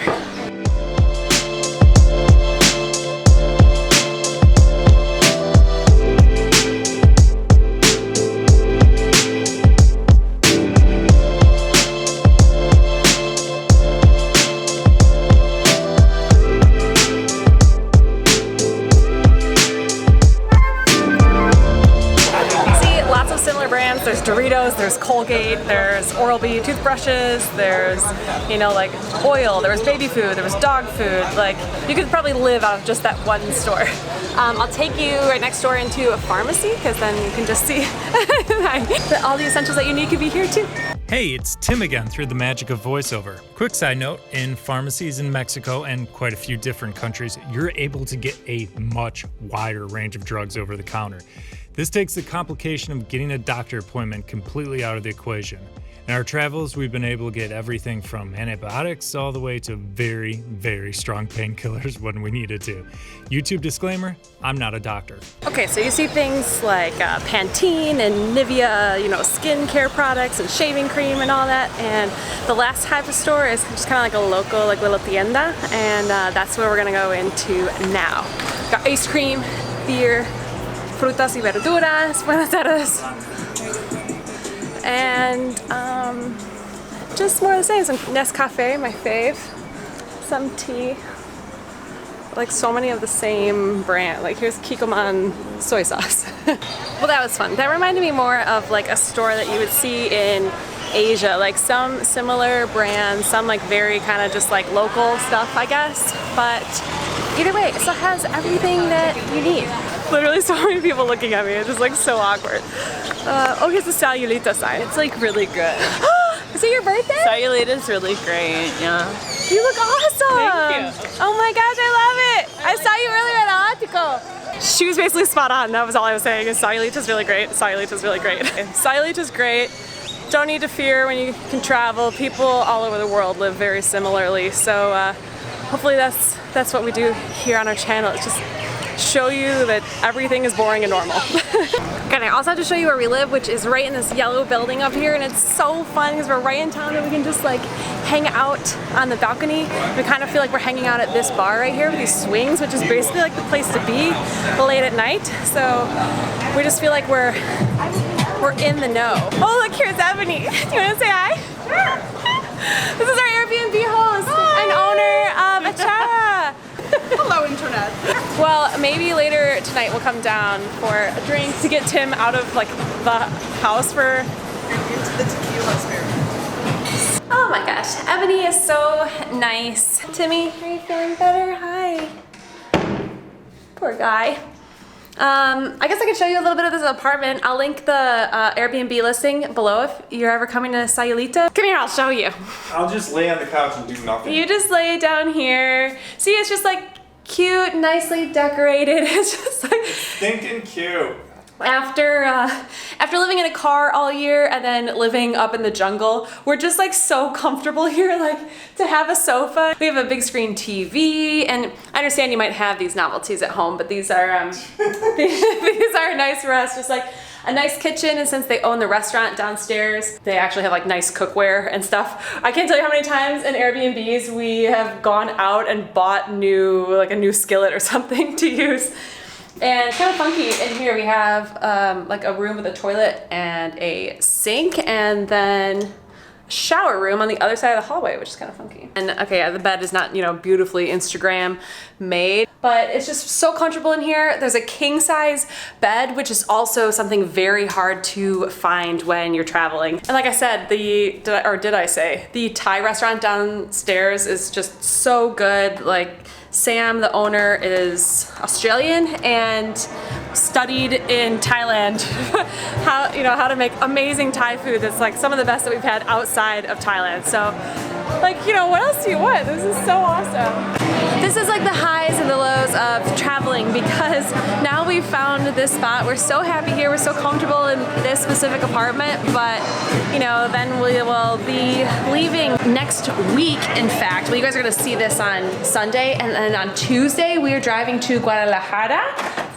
There's Doritos, there's Colgate, there's Oral-B toothbrushes, there's, you know, like oil, there was baby food, there was dog food. Like, you could probably live out of just that one store. I'll take you right next door into a pharmacy, because then you can just see that all the essentials that you need could be here too. Hey, it's Tim again through the magic of voiceover. Quick side note, in pharmacies in Mexico and quite a few different countries, you're able to get a much wider range of drugs over the counter. This takes the complication of getting a doctor appointment completely out of the equation. In our travels, we've been able to get everything from antibiotics all the way to very, very strong painkillers when we needed to. YouTube disclaimer, I'm not a doctor. Okay, so you see things like Pantene and Nivea, you know, skincare products and shaving cream and all that. And the last type of store is just kind of like a local, like little tienda. And that's where we're gonna go into now. Got ice cream, beer, frutas y verduras, buenas tardes. And just more of the same, some Nescafe, my fave, some tea, like so many of the same brand. Like here's Kikkoman soy sauce. Well, that was fun. That reminded me more of like a store that you would see in Asia, like some similar brands, some like very kind of just like local stuff, I guess. But either way, it still has everything that you need. Literally so many people looking at me, it's just like so awkward. Oh, here's the Sayulita sign. It's like really good. Is it your birthday? Sayulita's really great, yeah. You look awesome! Thank you. Oh my gosh, I love it! I saw you earlier at the Ático. She was basically spot on, that was all I was saying, is Sayulita's really great, Sayulita's really great. Sayulita's great. Don't need to fear when you can travel. People all over the world live very similarly, so hopefully that's what we do here on our channel. It's just show you that everything is boring and normal. Okay, I also have to show you where we live, which is right in this yellow building up here, and it's so fun because we're right in town and we can just like hang out on the balcony. We kind of feel like we're hanging out at this bar right here with these swings, which is basically like the place to be late at night. So we just feel like we're in the know. Oh, look, here's Ebony. Do you want to say hi? This is our Airbnb host and owner of Achara. Hello, Internet. Well, maybe later tonight we'll come down for a drink to get Tim out of like the house for into the Tequila experience. Oh my gosh, Ebony is so nice. Timmy, are you feeling better? Hi. Poor guy. I guess I could show you a little bit of this apartment. I'll link the Airbnb listing below if you're ever coming to Sayulita. Come here, I'll show you. I'll just lay on the couch and do nothing. You just lay down here. See, it's just like cute, nicely decorated. It's just like Stinking cute. After living in a car all year and then living up in the jungle, we're just like so comfortable here, like to have a sofa. We have a big screen TV, and I understand you might have these novelties at home, but these are these are nice for us. Just like a nice kitchen, and since they own the restaurant downstairs, they actually have like nice cookware and stuff. I can't tell you how many times in Airbnbs we have gone out and bought a new skillet or something to use. And it's kind of funky. In here we have like a room with a toilet and a sink, and then a shower room on the other side of the hallway, which is kind of funky. And okay, yeah, the bed is not, you know, beautifully Instagram made, but it's just so comfortable in here. There's a king size bed, which is also something very hard to find when you're traveling. And like I said, did I say the Thai restaurant downstairs is just so good. Like, Sam, the owner, is Australian and studied in Thailand how to make amazing Thai food that's like some of the best that we've had outside of Thailand. So, like, you know, what else do you want? This is so awesome. This is like the highs and the lows of traveling, because now we've found this spot. We're so happy here. We're so comfortable in this specific apartment, but you know, then we will be leaving next week, in fact. Well, you guys are gonna see this on Sunday, and then on Tuesday we are driving to Guadalajara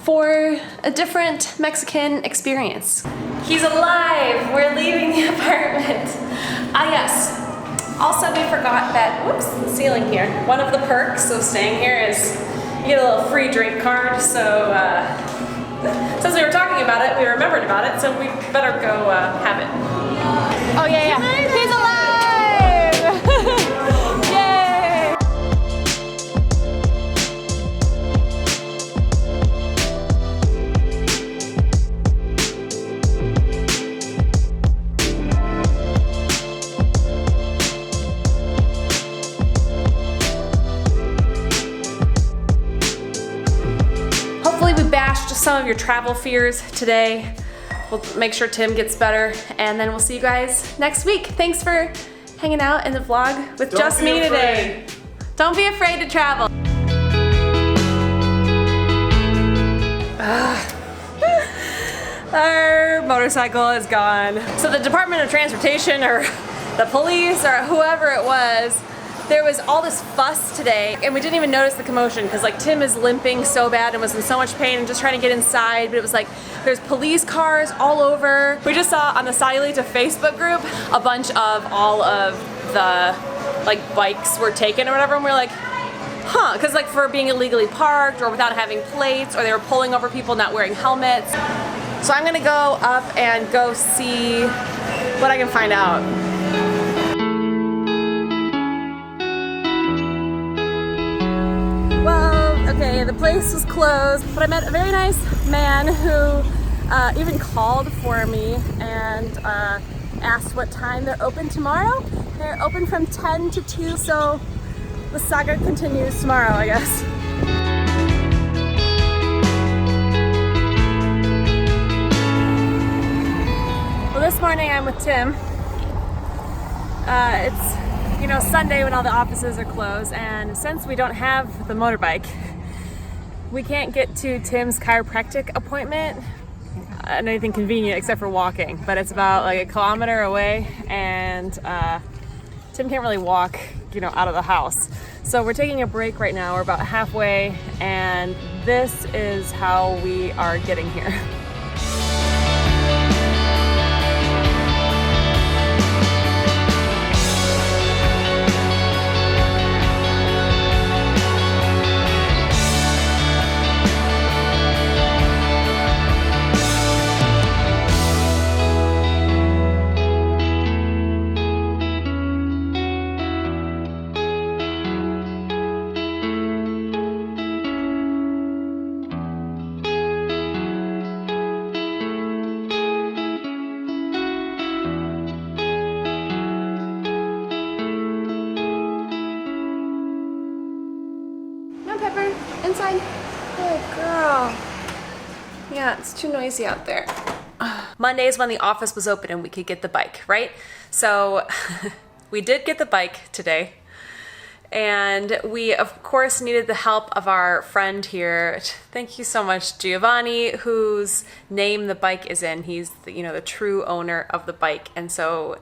for a different Mexican experience. He's alive! We're leaving the apartment. Ah, yes. Also, we forgot that, whoops, the ceiling here. One of the perks of staying here is you get a little free drink card, so since we were talking about it, we remembered about it, so we better go have it. Oh yeah, he's alive! Yay! Hopefully we bashed some of your travel fears today. We'll make sure Tim gets better, and then we'll see you guys next week. Thanks for hanging out in the vlog with just me today. Don't be afraid to travel. motorcycle is gone. So the Department of Transportation or the police or whoever it was, there was all this fuss today and we didn't even notice the commotion because like Tim is limping so bad and was in so much pain and just trying to get inside, but it was like there's police cars all over. We just saw on the Sayulita Facebook group a bunch of all of the like bikes were taken or whatever, and we're like, huh, because like for being illegally parked or without having plates, or they were pulling over people not wearing helmets. So I'm gonna go up and go see what I can find out. Well, okay, the place was closed, but I met a very nice man who even called for me and asked what time they're open tomorrow. They're open from 10 to 2, so the saga continues tomorrow, I guess. Well, this morning I'm with Tim. It's, you know, Sunday when all the offices are closed, and since we don't have the motorbike, we can't get to Tim's chiropractic appointment at anything convenient except for walking, but it's about like 1 kilometer away, and Tim can't really walk, you know, out of the house. So we're taking a break right now. We're about halfway, and this is how we are getting here. Inside. Good girl. Yeah, it's too noisy out there. Mondays when the office was open and we could get the bike, right? So we did get the bike today. And we, of course, needed the help of our friend here. Thank you so much, Giovanni, whose name the bike is in. He's the, you know, the true owner of the bike. And so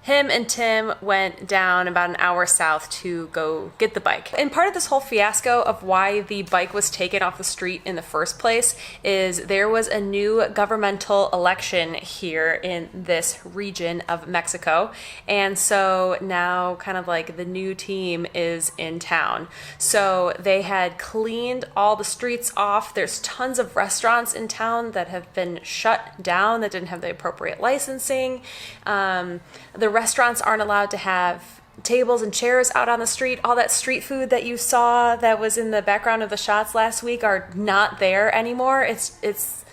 him and Tim went down about an hour south to go get the bike. And part of this whole fiasco of why the bike was taken off the street in the first place is there was a new governmental election here in this region of Mexico. And so now kind of like the new team is in town. So they had cleaned all the streets off. There's tons of restaurants in town that have been shut down that didn't have the appropriate licensing. The restaurants aren't allowed to have tables and chairs out on the street. All that street food that you saw that was in the background of the shots last week are not there anymore. It's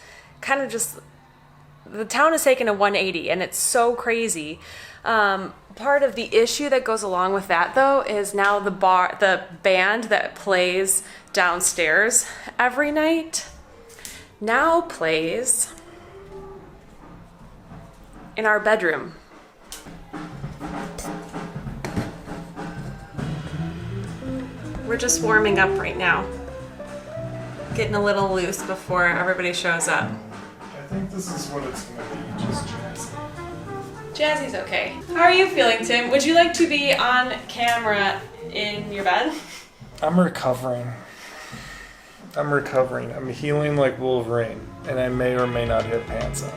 kind of just, the town has taken a 180 and it's so crazy. Part of the issue that goes along with that though is now the band that plays downstairs every night now plays in our bedroom. We're just warming up right now. Getting a little loose before everybody shows up. I think this is what it's gonna be, just jazzy. Jazzy's okay. How are you feeling, Tim? Would you like to be on camera in your bed? I'm recovering. I'm healing like Wolverine, and I may or may not have pants on.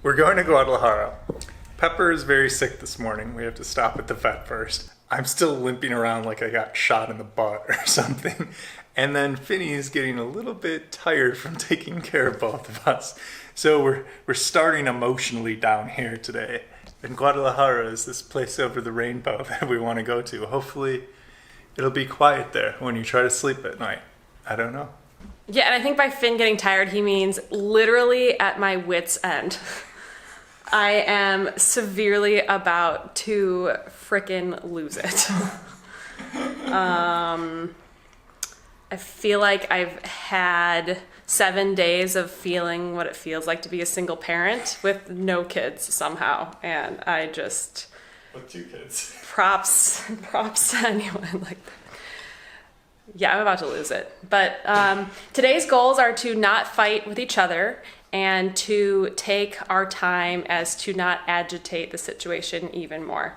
We're going to Guadalajara. Pepper is very sick this morning. We have to stop at the vet first. I'm still limping around like I got shot in the butt or something. And then Finny is getting a little bit tired from taking care of both of us. So we're starting emotionally down here today. And Guadalajara is this place over the rainbow that we want to go to. Hopefully it'll be quiet there when you try to sleep at night. I don't know. Yeah, and I think by Finn getting tired, he means literally at my wit's end. I am severely about to frickin' lose it. I feel like I've had 7 days of feeling what it feels like to be a single parent with no kids somehow, and I just... With 2 kids. Props to anyone like that. Yeah, I'm about to lose it. But today's goals are to not fight with each other and to take our time as to not agitate the situation even more.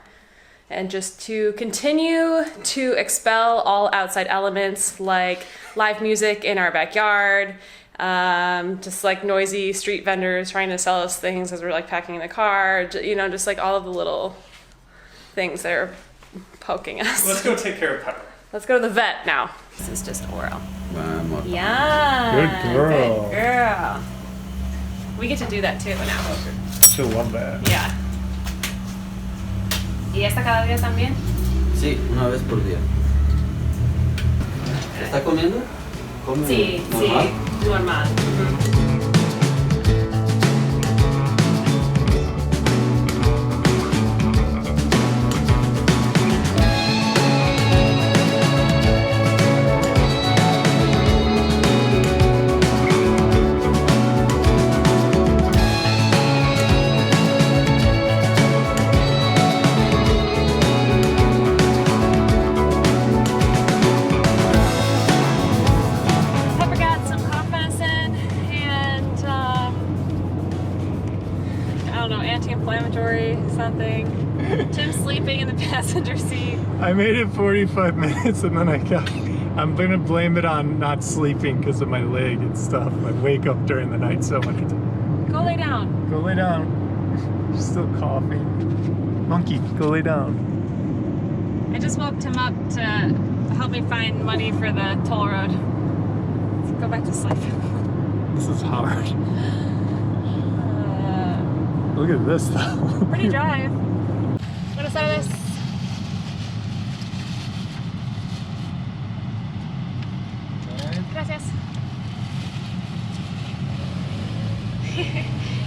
And just to continue to expel all outside elements like live music in our backyard, just like noisy street vendors trying to sell us things as we're like packing in the car, you know, just like all of the little things that are poking us. Let's go take care of Pepper. Let's go to the vet now. This is just oral. Vamos. Yeah. Good girl. Good girl. We get to do that too now. She'll love that. Yeah. ¿Y esta cada día también? Sí, una vez por día. ¿Está comiendo? ¿Come Sí, normal? sí. Normal. Something. Tim's sleeping in the passenger seat. I made it 45 minutes and then I'm gonna blame it on not sleeping because of my leg and stuff. I wake up during the night so many times. Go lay down. Go lay down. She's still coughing. Monkey, go lay down. I just woke Tim up to help me find money for the toll road. Let's go back to sleep. This is hard. Look at this though. Pretty drive. Buenas tardes. Gracias.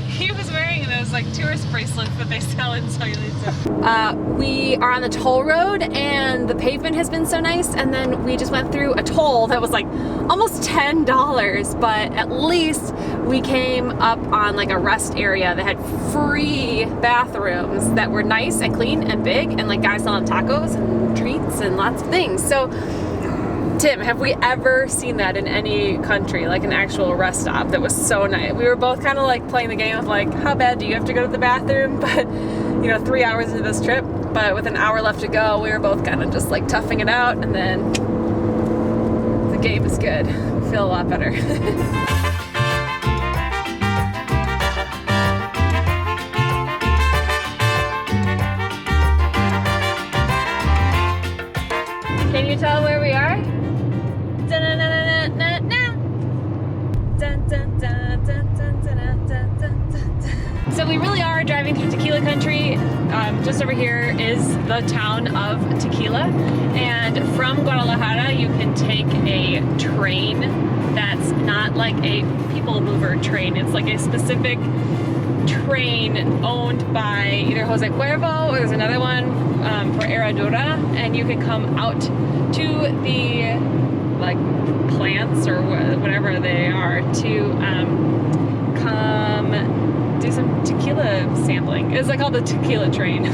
He was wearing those like tourist bracelets that they sell in Sayulita. We are on the toll road and the pavement has been so nice, and then we just went through a toll that was like almost $10, but at least we came up on like a rest area that had free bathrooms that were nice and clean and big, and like guys selling tacos and treats and lots of things. So Tim, have we ever seen that in any country, like an actual rest stop that was so nice? We were both kind of like playing the game of like, how bad do you have to go to the bathroom? But, you know, 3 hours into this trip, but with an hour left to go, we were both kind of just like toughing it out, and then the game is good. We feel a lot better. Can you tell where we are? So we really are driving through Tequila country. Just over here is the town of Tequila, and from Guadalajara you can take a train that's not like a people mover train. It's like a specific train owned by either Jose Cuervo or there's another one for Herradura, and you can come out to the like plants or whatever they are to come do some tequila sampling. It's like called the tequila train.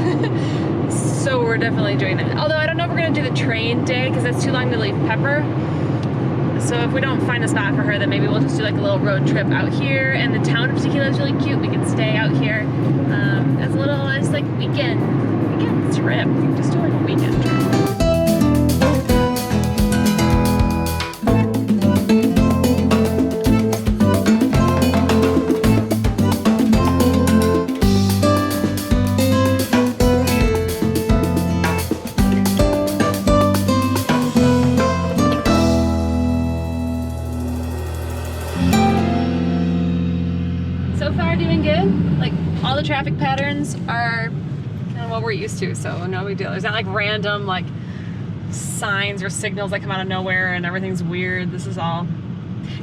So we're definitely doing that. Although I don't know if we're gonna do the train day because it's too long to leave Pepper. So if we don't find a spot for her, then maybe we'll just do like a little road trip out here. And the town of Tequila is really cute. We can stay out here as a little, it's like weekend trip. We can just do like a weekend trip. So far doing good. Like all the traffic patterns are And what we're used to, so no big deal. There's not like random like signs or signals that come out of nowhere and everything's weird. This is all.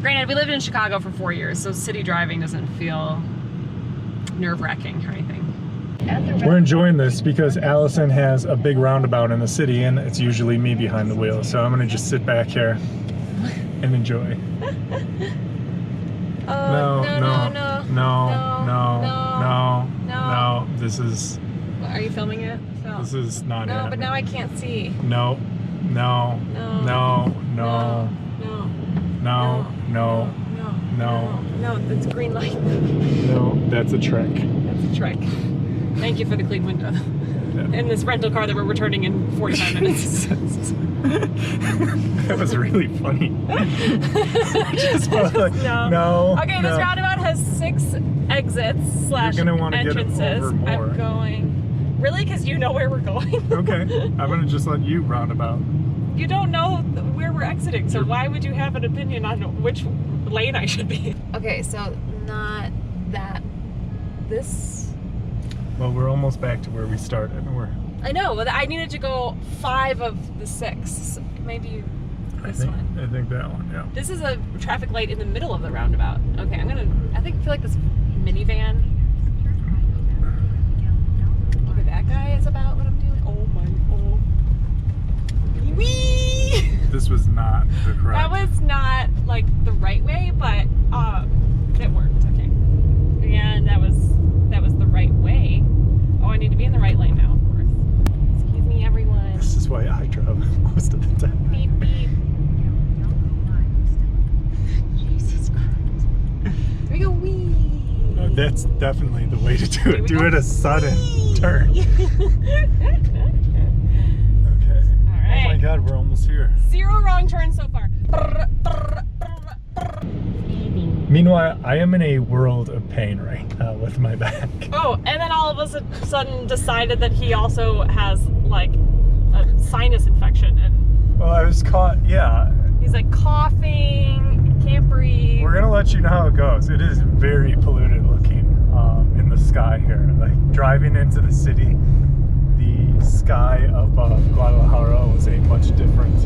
Granted, we lived in Chicago for 4 years, so city driving doesn't feel nerve-wracking or anything. We're enjoying this because Allison has a big roundabout in the city and it's usually me behind the wheel. So I'm gonna just sit back here and enjoy. No. This is. Are you filming it? This is not No, happening. but now I can't see. No. No. No, that's a green light. No, that's a trick. That's a trick. Thank you for the clean window. In this rental car that we're returning in 45 minutes. That was really funny. Just like, no. Okay, this roundabout has 6 exits / You're gonna want to get entrances. over more. I'm going. Really? Because you know where we're going. Okay, I'm gonna just let you roundabout. You don't know where we're exiting, so why would you have an opinion on which lane I should be? Okay, so not that. This. Well, we're almost back to where we started. I know, but I needed to go 5 of the 6. So maybe this one. I think that one, yeah. This is a traffic light in the middle of the roundabout. Okay, I feel like this minivan. Okay, that guy is about what I'm doing. Oh my, wee! This was not the correct. That was not like the right way, but it worked. Okay, and that was the right way. Oh, I need to be in the right lane now, of course. Excuse me, everyone. This is why I drive most of the time. Beep beep. Jesus Christ. Here we go. Wee. Oh, that's definitely the way to do it. Do it a sudden turn. Okay. All right. Oh my God, we're almost here. 0 wrong turns so far. Meanwhile, I am in a world of pain right now with my back. Oh, and then all of a sudden decided that he also has like a sinus infection, and Well, I was caught, yeah. he's like coughing, can't breathe. We're gonna let you know how it goes. It is very polluted looking in the sky here. Like driving into the city, the sky above Guadalajara was a much different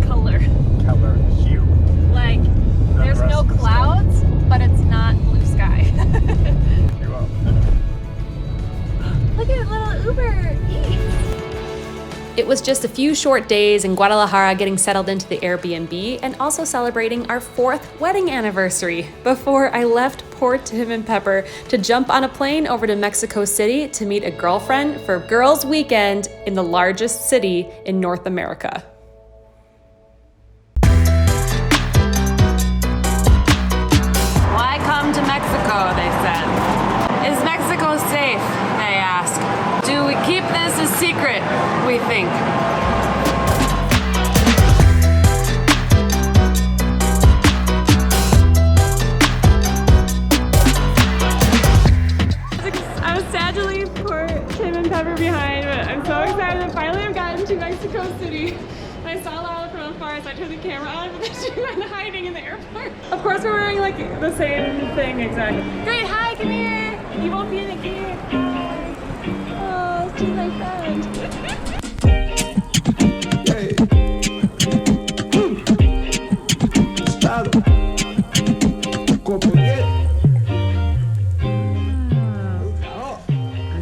color hue. Like there's no clouds, but it's not blue sky. Look at little Uber Eats. It was just a few short days in Guadalajara getting settled into the Airbnb and also celebrating our 4th wedding anniversary before I left poor Tim and Pepper to jump on a plane over to Mexico City to meet a girlfriend for Girls' Weekend in the largest city in North America. Why come to Mexico, they said. Is Mexico safe, they ask. Do we keep this a secret, we think. I was sad to leave poor Tim and Pepper behind, but I'm so excited that finally I've gotten to Mexico City. I saw Lala from afar, so I turned the camera on, but then she went hiding in the airport. Of course, we're wearing like the same thing exactly. Great, hi, come here. You won't be in the gear. Hi. Oh, she's my friend.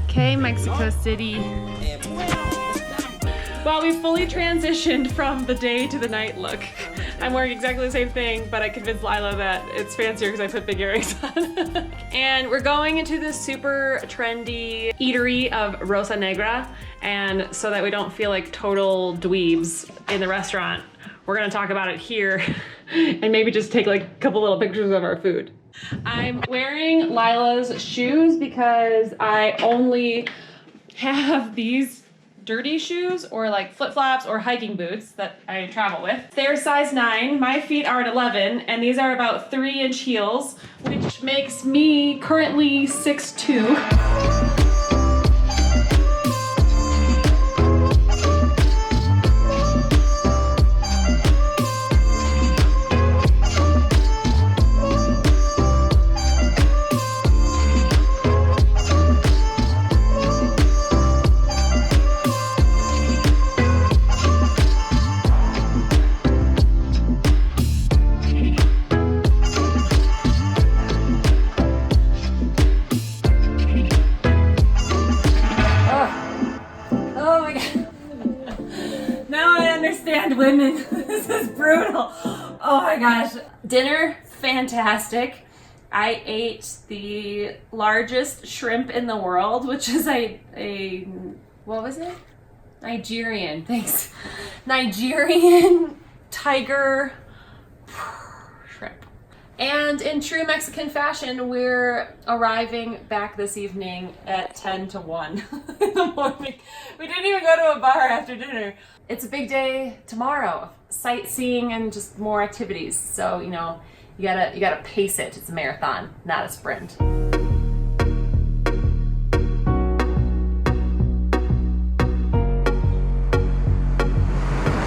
Okay, Mexico City. Well, we fully transitioned from the day to the night look. I'm wearing exactly the same thing, but I convinced Lila that it's fancier because I put big earrings on. And we're going into this super trendy eatery of Rosa Negra, and so that we don't feel like total dweebs in the restaurant, we're gonna talk about it here and maybe just take like a couple little pictures of our food. I'm wearing Lila's shoes because I only have these dirty shoes or like flip-flops or hiking boots that I travel with. They're size 9, my feet are at 11, and these are about 3-inch heels, which makes me currently 6'2". and women. This is brutal. Oh my gosh. Dinner, fantastic. I ate the largest shrimp in the world, which is a what was it? Nigerian, thanks. Nigerian tiger shrimp. And in true Mexican fashion, we're arriving back this evening at 10 to 1 in the morning. We didn't even go to a bar after dinner. It's a big day tomorrow, sightseeing and just more activities. So, you know, you gotta pace it. It's a marathon, not a sprint.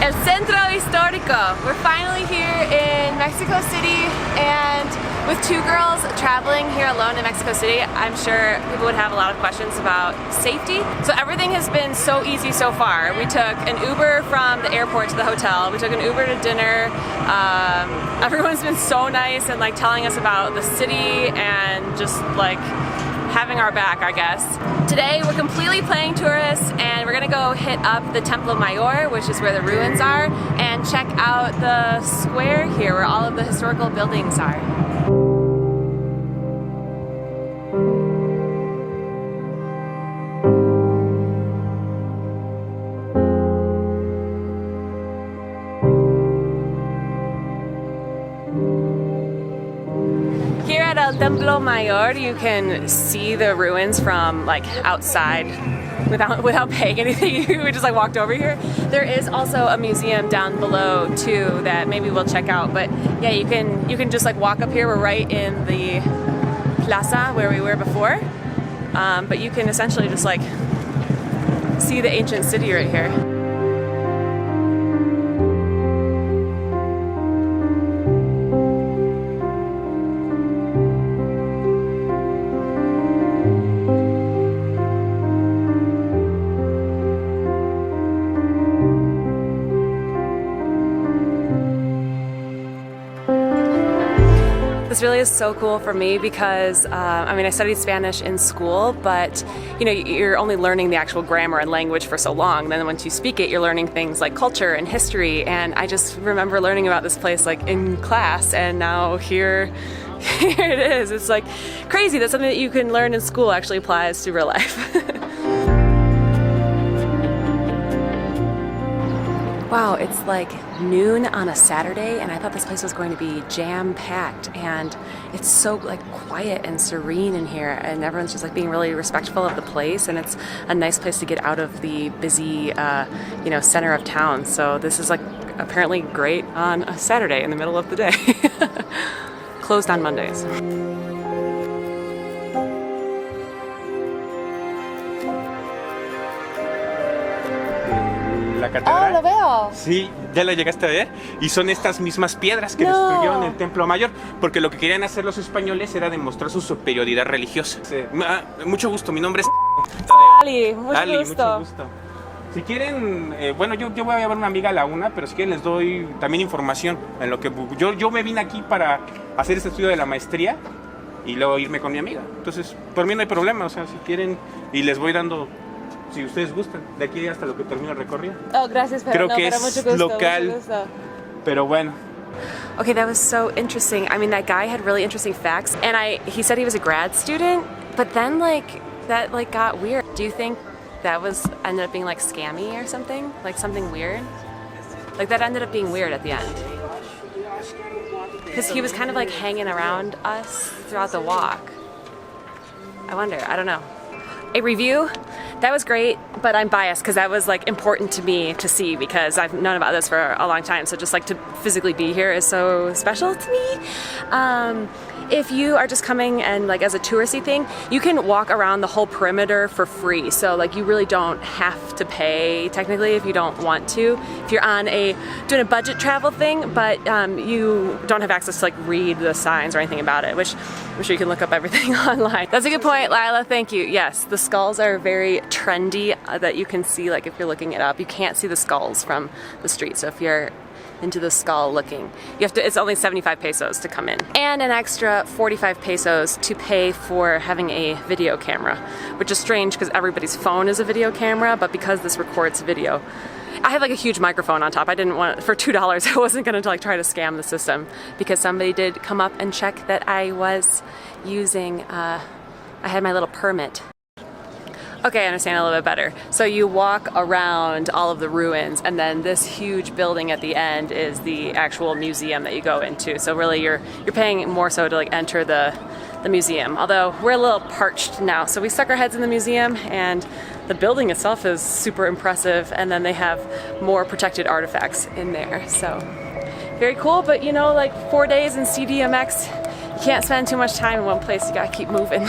El Centro Histórico. We're finally here in Mexico City, and with two girls traveling here alone in Mexico City, I'm sure people would have a lot of questions about safety. So everything has been so easy so far. We took an Uber from the airport to the hotel. We took an Uber to dinner. Everyone's been so nice and like telling us about the city and just like having our back, I guess. Today we're completely playing tourists, and we're gonna go hit up the Templo Mayor, which is where the ruins are, and check out the square here where all of the historical buildings are. Templo Mayor, you can see the ruins from like outside without paying anything. We just like walked over here. There is also a museum down below too that maybe we'll check out. But yeah, you can just like walk up here. We're right in the plaza where we were before. But you can essentially just like see the ancient city right here. This really is so cool for me because, I mean, I studied Spanish in school, but, you know, you're only learning the actual grammar and language for so long. Then once you speak it, you're learning things like culture and history. And I just remember learning about this place like in class, and now here it is. It's like crazy that something that you can learn in school actually applies to real life. Wow, it's like noon on a Saturday, and I thought this place was going to be jam-packed, and it's so like quiet and serene in here, and everyone's just like being really respectful of the place, and it's a nice place to get out of the busy, you know, center of town. So this is like apparently great on a Saturday in the middle of the day. Closed on Mondays. La catedral. Oh, lo veo. Sí, ya la llegaste a ver. Y son estas mismas piedras que destruyeron el Templo Mayor, porque lo que querían hacer los españoles era demostrar su superioridad religiosa. Mucho gusto, mi nombre es Ali, mucho gusto. Si quieren, bueno, yo voy a llevar una amiga a la 1, pero si quieren les doy también información en lo que yo me vine aquí para hacer este estudio de la maestría y luego irme con mi amiga. Entonces, por mí no hay problema, o sea, si quieren, y les voy dando, si ustedes gustan, de aquí hasta lo que termine el recorrido. Oh, gracias, pero creo que pero es mucho gusto, local, mucho gusto. Pero bueno. Okay, that was so interesting. I mean, that guy had really interesting facts, and he said he was a grad student, but then like that like got weird. Do you think that ended up being like scammy or something? Like something weird? Like that ended up being weird at the end. Because he was kind of like hanging around us throughout the walk. I wonder, I don't know. A review, that was great, but I'm biased because that was like important to me to see because I've known about this for a long time. So just like to physically be here is so special to me. If you are just coming and like as a touristy thing, you can walk around the whole perimeter for free. So like you really don't have to pay technically if you don't want to. If you're on doing a budget travel thing, but you don't have access to like read the signs or anything about it, which I'm sure you can look up everything online. That's a good point, Lila, thank you. Yes, the skulls are very trendy that you can see like if you're looking it up. You can't see the skulls from the street. So if you're into the skull looking, you have to, it's only 75 pesos to come in. And an extra 45 pesos to pay for having a video camera, which is strange because everybody's phone is a video camera, but because this records video. I had like a huge microphone on top. I didn't want, for $2, I wasn't gonna like try to scam the system, because somebody did come up and check that I was using, I had my little permit. Okay, I understand a little bit better. So you walk around all of the ruins, and then this huge building at the end is the actual museum that you go into. So really you're paying more so to like enter the museum. Although we're a little parched now. So we stuck our heads in the museum, and the building itself is super impressive, and then they have more protected artifacts in there. So very cool, but you know, like 4 days in CDMX, you can't spend too much time in one place, you gotta keep moving.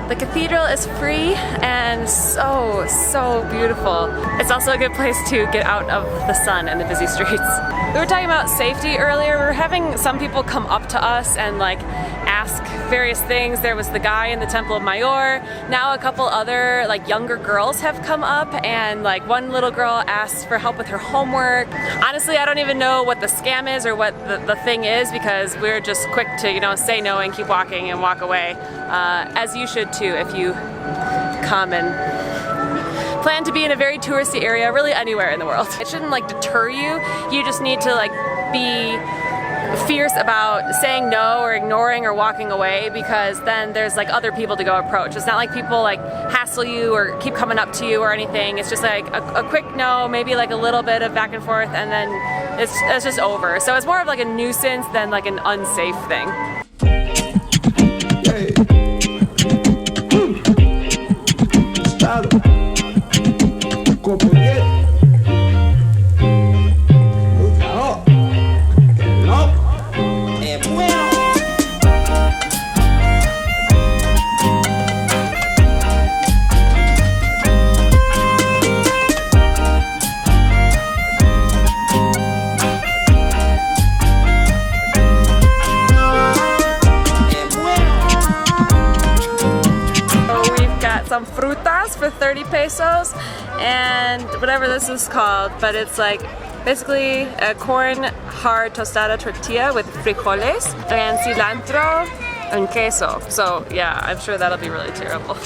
The cathedral is free and so beautiful. It's also a good place to get out of the sun and the busy streets. We were talking about safety earlier. We were having some people come up to us and like ask various things. There was the guy in the Temple of Mayor. Now a couple other like younger girls have come up, and like one little girl asked for help with her homework. Honestly, I don't even know what the scam is or what the thing is, because we're just quick to, you know, say no and keep walking and walk away. As you should too if you come and plan to be in a very touristy area, really anywhere in the world. It shouldn't like deter you. You just need to like be fierce about saying no or ignoring or walking away, because then there's like other people to go approach. It's not like people like hassle you or keep coming up to you or anything. It's just like a quick no, maybe like a little bit of back and forth, and then it's just over. So it's more of like a nuisance than like an unsafe thing. Some frutas for 30 pesos and whatever this is called, but it's like basically a corn hard tostada tortilla with frijoles and cilantro and queso. So yeah, I'm sure that'll be really terrible.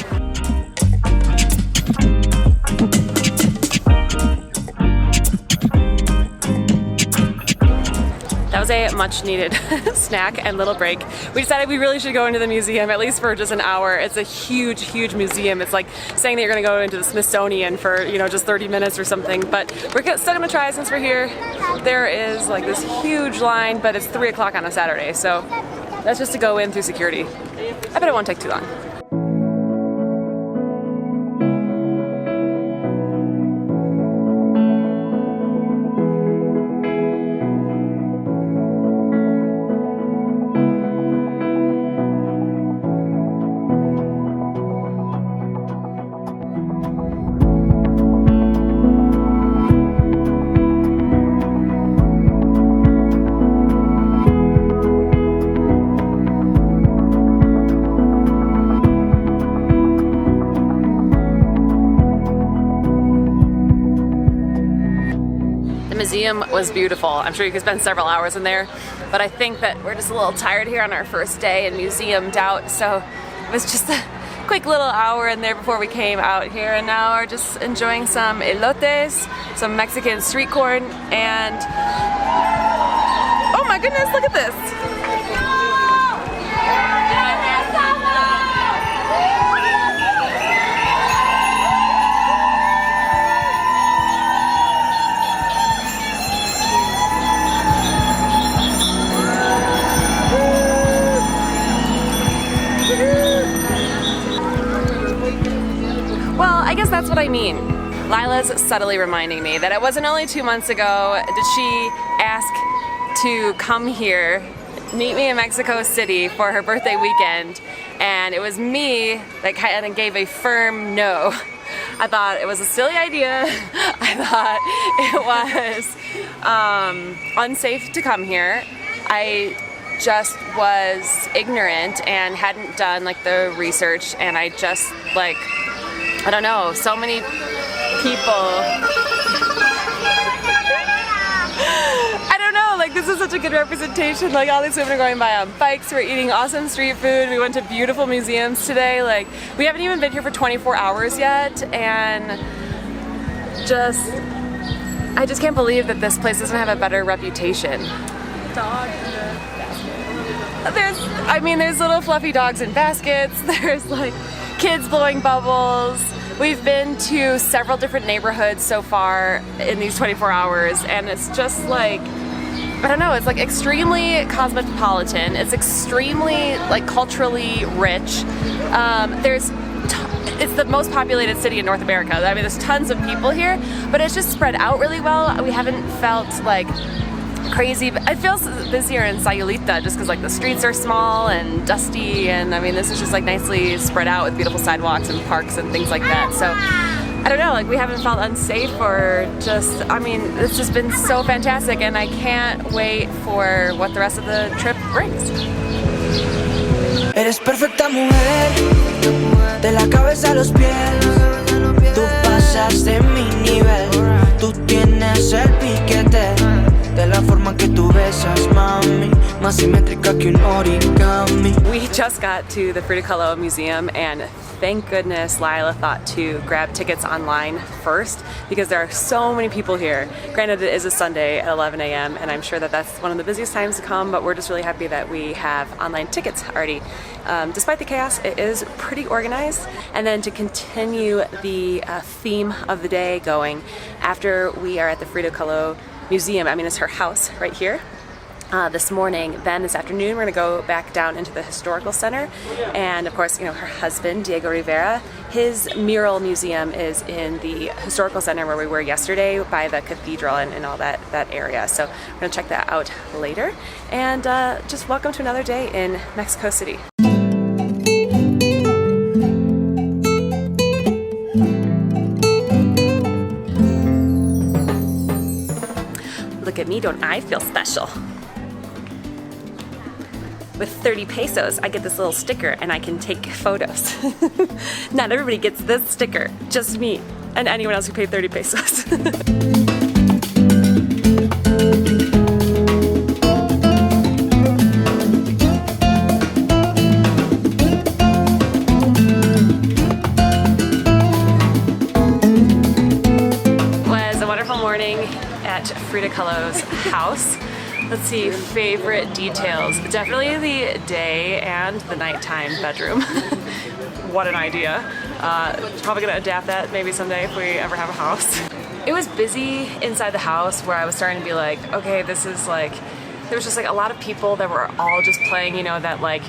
That was a much needed snack and little break. We decided we really should go into the museum, at least for just an hour. It's a huge museum. It's like saying that you're gonna go into the Smithsonian for, you know, just 30 minutes or something, but we're still gonna try since we're here. There is like this huge line, but it's 3 o'clock on a Saturday, so that's just to go in through security. I bet it won't take too long. Museum was beautiful. I'm sure you could spend several hours in there, but I think that we're just a little tired here on our first day in museum doubt, so it was just a quick little hour in there before we came out here, and now we're just enjoying some elotes, some Mexican street corn, and oh my goodness, look at this! that's what I mean. Lila's subtly reminding me that it wasn't only 2 months ago did she ask to come here, meet me in Mexico City for her birthday weekend, and it was me that kind of gave a firm no. I thought it was a silly idea. I thought it was unsafe to come here. I just was ignorant and hadn't done like the research, and I just like, I don't know, so many people. I don't know, like this is such a good representation. Like all these women are going by on bikes, we're eating awesome street food, we went to beautiful museums today. Like we haven't even been here for 24 hours yet, and I just can't believe that this place doesn't have a better reputation. Dog in the basket. There's little fluffy dogs in baskets, there's like kids blowing bubbles. We've been to several different neighborhoods so far in these 24 hours, and it's just like, I don't know, it's like extremely cosmopolitan. It's extremely like culturally rich. It's the most populated city in North America. I mean, there's tons of people here, but it's just spread out really well. We haven't felt like crazy. It feels busier in Sayulita just because like the streets are small and dusty, and I mean this is just like nicely spread out with beautiful sidewalks and parks and things like that. So I don't know, like we haven't felt unsafe or just, I mean it's just been so fantastic, and I can't wait for what the rest of the trip brings. Eres perfecta mujer, de la cabeza a los pies. Tú pasas de mi nivel, tú tienes el piquete. De la forma que tú besas, mami, más simétrica que un origami. We just got to the Frida Kahlo Museum, and thank goodness Lila thought to grab tickets online first because there are so many people here. Granted, it is a Sunday at 11 a.m. and I'm sure that that's one of the busiest times to come, but we're just really happy that we have online tickets already. Despite the chaos, it is pretty organized. And then to continue the theme of the day going, after we are at the Frida Kahlo Museum, it's her house right here. This morning, then this afternoon, we're gonna go back down into the historical center, and of course, her husband Diego Rivera, his mural museum is in the historical center where we were yesterday by the cathedral and all that area. So we're gonna check that out later, and just welcome to another day in Mexico City. Look at me, don't I feel special? With 30 pesos, I get this little sticker and I can take photos. Not everybody gets this sticker, just me and anyone else who paid 30 pesos. Was a wonderful morning at Frida Kahlo's house. Let's see, favorite details. Definitely the day and the nighttime bedroom. What an idea. Probably gonna adapt that maybe someday if we ever have a house. It was busy inside the house where I was starting to be like, okay, this is like, there was just like a lot of people that were all just playing, that like,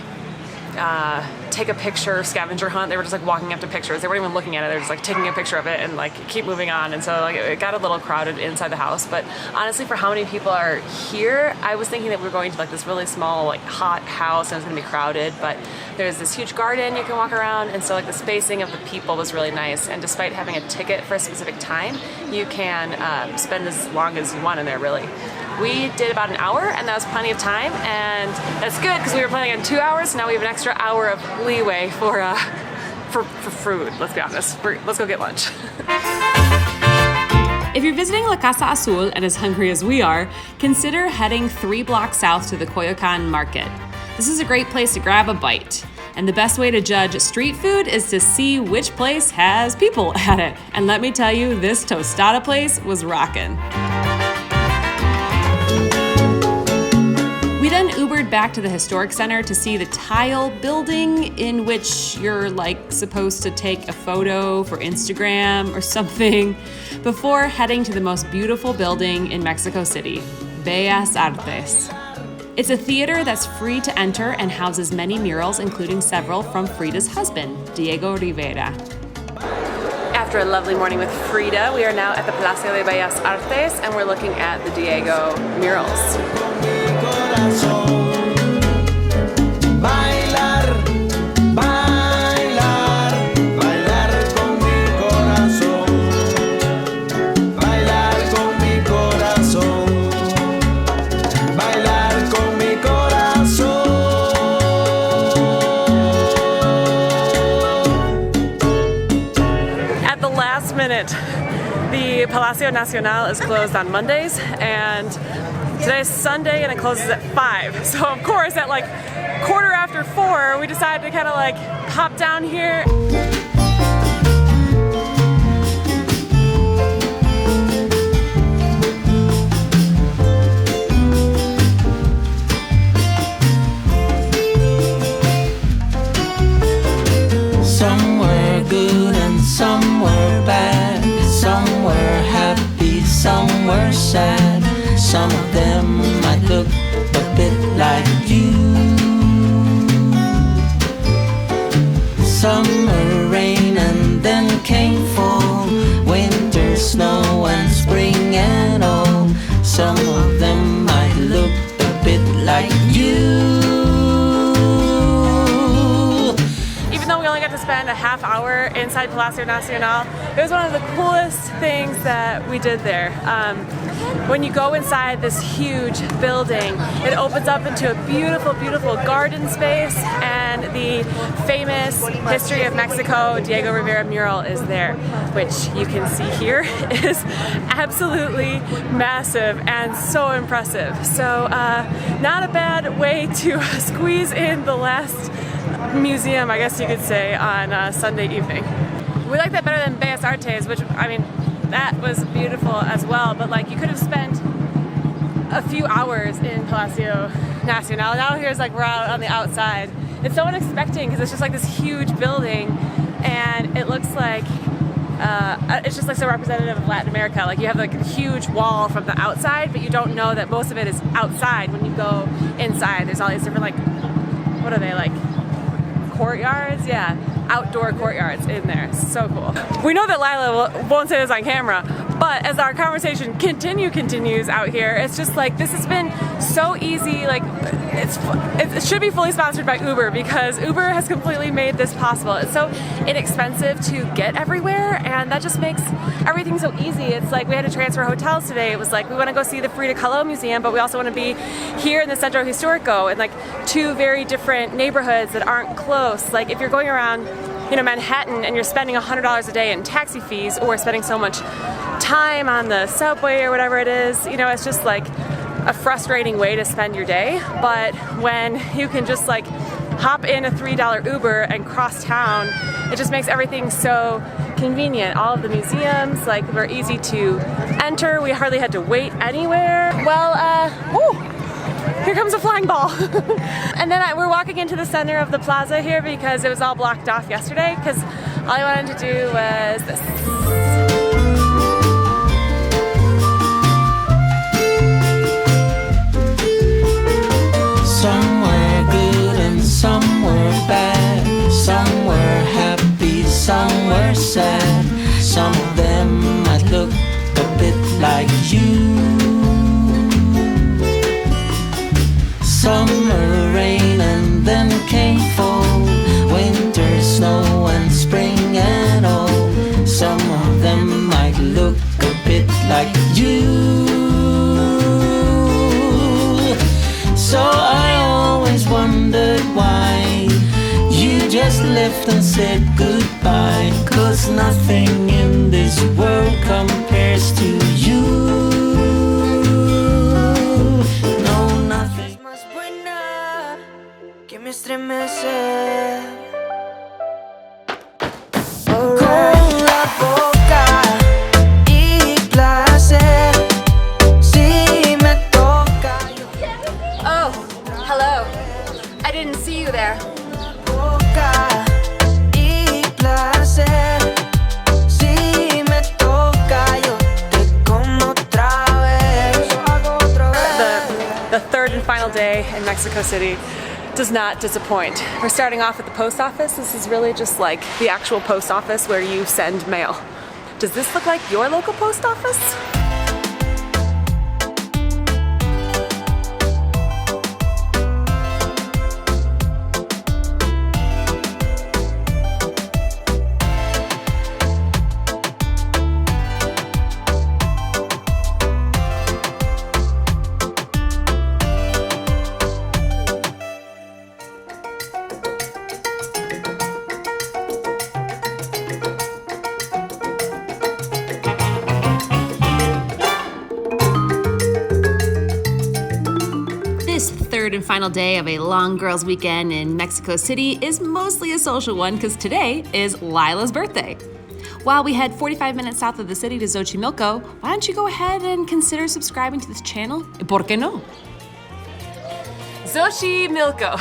take a picture scavenger hunt. They were just like walking up to pictures. They weren't even looking at it. They were just like taking a picture of it and like keep moving on. And so like it got a little crowded inside the house. But honestly, for how many people are here, I was thinking that we were going to like this really small, like hot house and it was gonna be crowded. But there's this huge garden you can walk around. And so like the spacing of the people was really nice. And despite having a ticket for a specific time, you can spend as long as you want in there, really. We did about an hour, and that was plenty of time, and that's good because we were planning on 2 hours. So now we have an extra hour of leeway for food. Let's be honest. Let's go get lunch. If you're visiting La Casa Azul and as hungry as we are, consider heading 3 blocks south to the Coyoacan Market. This is a great place to grab a bite. And the best way to judge street food is to see which place has people at it. And let me tell you, this tostada place was rockin'. We then Ubered back to the historic center to see the tile building in which you're like supposed to take a photo for Instagram or something before heading to the most beautiful building in Mexico City, Bellas Artes. It's a theater that's free to enter and houses many murals, including several from Frida's husband, Diego Rivera. after a lovely morning with Frida. We are now at the Palacio de Bellas Artes and we're looking at the Diego murals. The Palacio Nacional is closed on Mondays, and today's Sunday and it closes at 5. So of course at like 4:15 we decided to kind of like hop down here. Somewhere good and somewhere bad, somewhere happy, somewhere sad. Some of them might look a bit like you. Summer rain and then came fall, winter snow and spring and all. Some of them might look a bit like you. To spend a half hour inside Palacio Nacional. It was one of the coolest things that we did there. When you go inside this huge building, it opens up into a beautiful, beautiful garden space, and the famous History of Mexico Diego Rivera mural is there, which you can see here is absolutely massive and so impressive. So not a bad way to squeeze in the last museum, I guess you could say, on Sunday evening. We like that better than Bellas Artes, which, I mean, that was beautiful as well, but like you could have spent a few hours in Palacio Nacional. Now here's like we're out on the outside. It's so unexpected because it's just like this huge building, and it looks like it's just like so representative of Latin America. Like you have like a huge wall from the outside, but you don't know that most of it is outside. When you go inside, there's all these different like, what are they, like courtyards? Yeah, outdoor courtyards in there. So cool. We know that Lila won't say this on camera, but as our conversation continues out here, it's just like this has been so easy. Like it should be fully sponsored by Uber, because Uber has completely made this possible. It's so inexpensive to get everywhere, and that just makes everything so easy. It's like we had to transfer hotels today. It was like we want to go see the Frida Kahlo Museum, but we also want to be here in the Centro Historico, in like two very different neighborhoods that aren't close. Like if you're going around, you know, Manhattan and you're spending $100 a day in taxi fees, or spending so much time on the subway or whatever it is, you know, it's just like a frustrating way to spend your day. But when you can just like hop in a $3 Uber and cross town, it just makes everything so convenient. All of the museums, like, were easy to enter. We hardly had to wait anywhere. Well, here comes a flying ball. And then we're walking into the center of the plaza here because it was all blocked off yesterday, because all I wanted to do was this. Somewhere good and somewhere bad, somewhere happy, somewhere sad. Some of them might look a bit like you. Summer rain and then came fall, winter snow and spring and all. Some of them might look a bit like you. So I always wondered why you just left and said goodbye. 'Cause nothing in this world compares to you. No, nothing más buena que me estremece. Con la boca y placer, si me toca. Oh, hello. I didn't see you there. Boca y placer, si me toca yo te como otra vez. The third and final day in Mexico City does not disappoint. We're starting off at the post office. This is really just like the actual post office where you send mail. Does this look like your local post office? Third and final day of a long girls' weekend in Mexico City is mostly a social one because today is Lila's birthday. While we head 45 minutes south of the city to Xochimilco, why don't you go ahead and consider subscribing to this channel? ¿Por qué no? Xochimilco,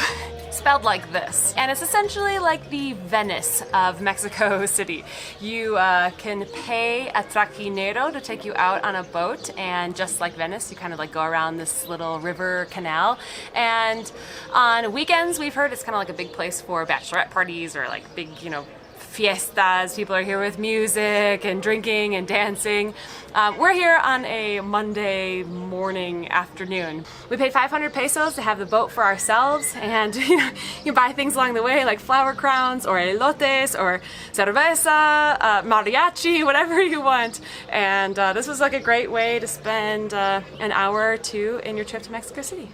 spelled like this. And it's essentially like the Venice of Mexico City. You can pay a trajinero to take you out on a boat, and just like Venice, you kind of like go around this little river canal. And on weekends, we've heard it's kind of like a big place for bachelorette parties or like big, fiestas. People are here with music and drinking and dancing. We're here on a Monday morning, afternoon. We paid 500 pesos to have the boat for ourselves, and you buy things along the way like flower crowns or elotes or cerveza, mariachi, whatever you want. And this was like a great way to spend an hour or two in your trip to Mexico City.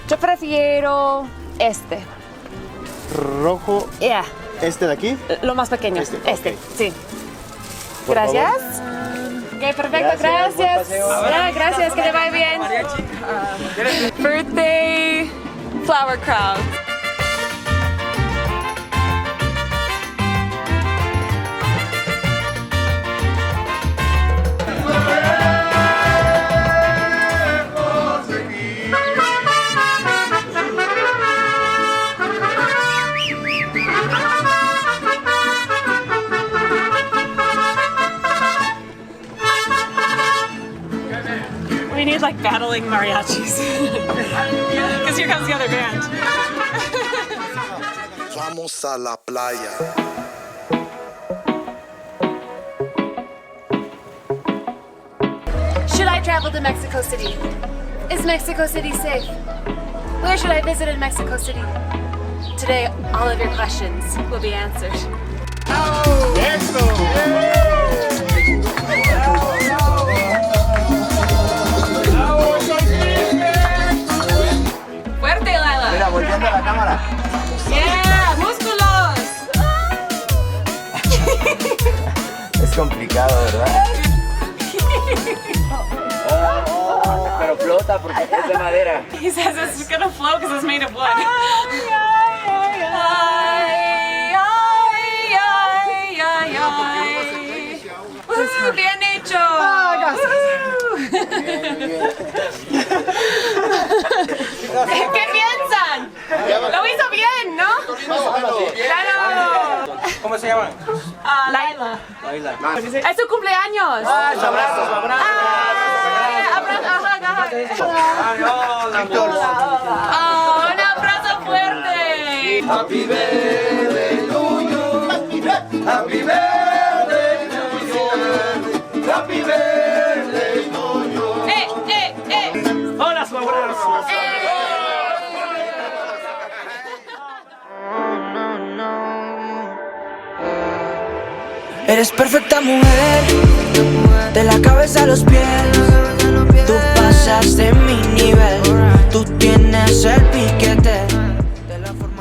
Yo prefiero este. Rojo. Yeah. ¿Este de aquí? Lo más pequeño. Este, okay. Sí. Por Gracias. Ok, perfecto, gracias. Gracias, que te vaya bien. Birthday flower crown. We need like battling mariachis. Because here comes the other band. Vamos a la playa. Should I travel to Mexico City? Is Mexico City safe? Where should I visit in Mexico City? Today, all of your questions will be answered. Fuerte, Lila. Mira, volteando a la cámara. Yeah, músculos. Es complicado, ¿verdad? Pero flota porque es de madera. He says it's gonna float because it's made of wood. Bien hecho. ¿Qué piensan? Lo hizo bien, ¿no? Claro. ¿Cómo se llama? Laila. Laila. Es su cumpleaños. Abrazos. Un abrazo fuerte. Happy birthday to you. Happy birthday to you. Happy birthday to you. Hola, su abrazo. Eres perfecta mujer, de la cabeza a los pies. Tú pasas de mi nivel, tú tienes el piquete.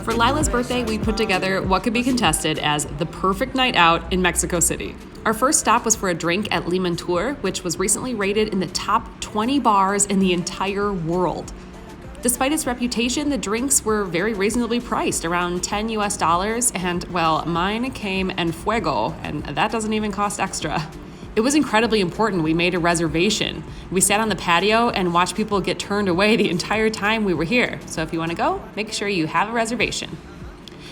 For Lila's birthday, we put together what could be contested as the perfect night out in Mexico City. Our first stop was for a drink at Limantour, which was recently rated in the top 20 bars in the entire world. Despite its reputation, the drinks were very reasonably priced, around $10 US, and well, mine came en fuego, and that doesn't even cost extra. It was incredibly important we made a reservation. We sat on the patio and watched people get turned away the entire time we were here. So if you want to go, make sure you have a reservation.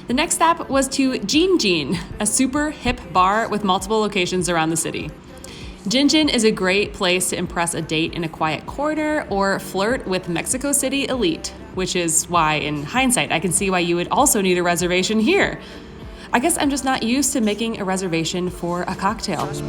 The next stop was to Jin Jin, a super hip bar with multiple locations around the city. Jin Jin is a great place to impress a date in a quiet corner or flirt with Mexico City elite, which is why, in hindsight, I can see why you would also need a reservation here. I guess I'm just not used to making a reservation for a cocktail. If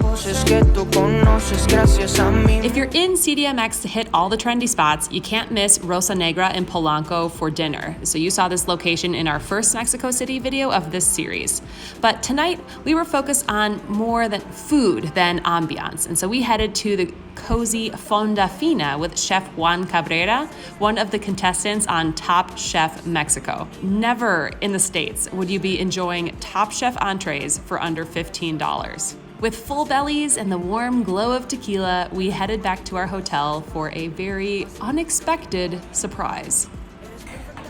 you're in CDMX to hit all the trendy spots, you can't miss Rosa Negra in Polanco for dinner. So you saw this location in our first Mexico City video of this series. But tonight, we were focused on more than food than ambiance. And so we headed to the cozy Fonda Fina with Chef Juan Cabrera, one of the contestants on Top Chef Mexico. Never in the States would you be enjoying Top Chef entrees for under $15. With full bellies and the warm glow of tequila, we headed back to our hotel for a very unexpected surprise.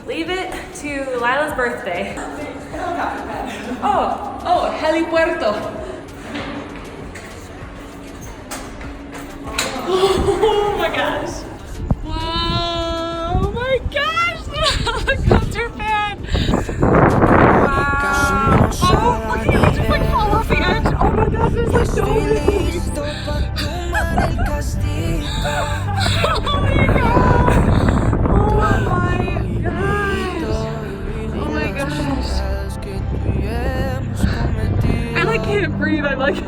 Leave it to Lila's birthday. Oh, Helipuerto. Oh my gosh. Wow, oh my gosh, the helicopter pad. Wow. Oh, look at it, just like fall off the edge. Oh my gosh, it's like so big. Oh my god. Oh my gosh. I like can't breathe, I'm like,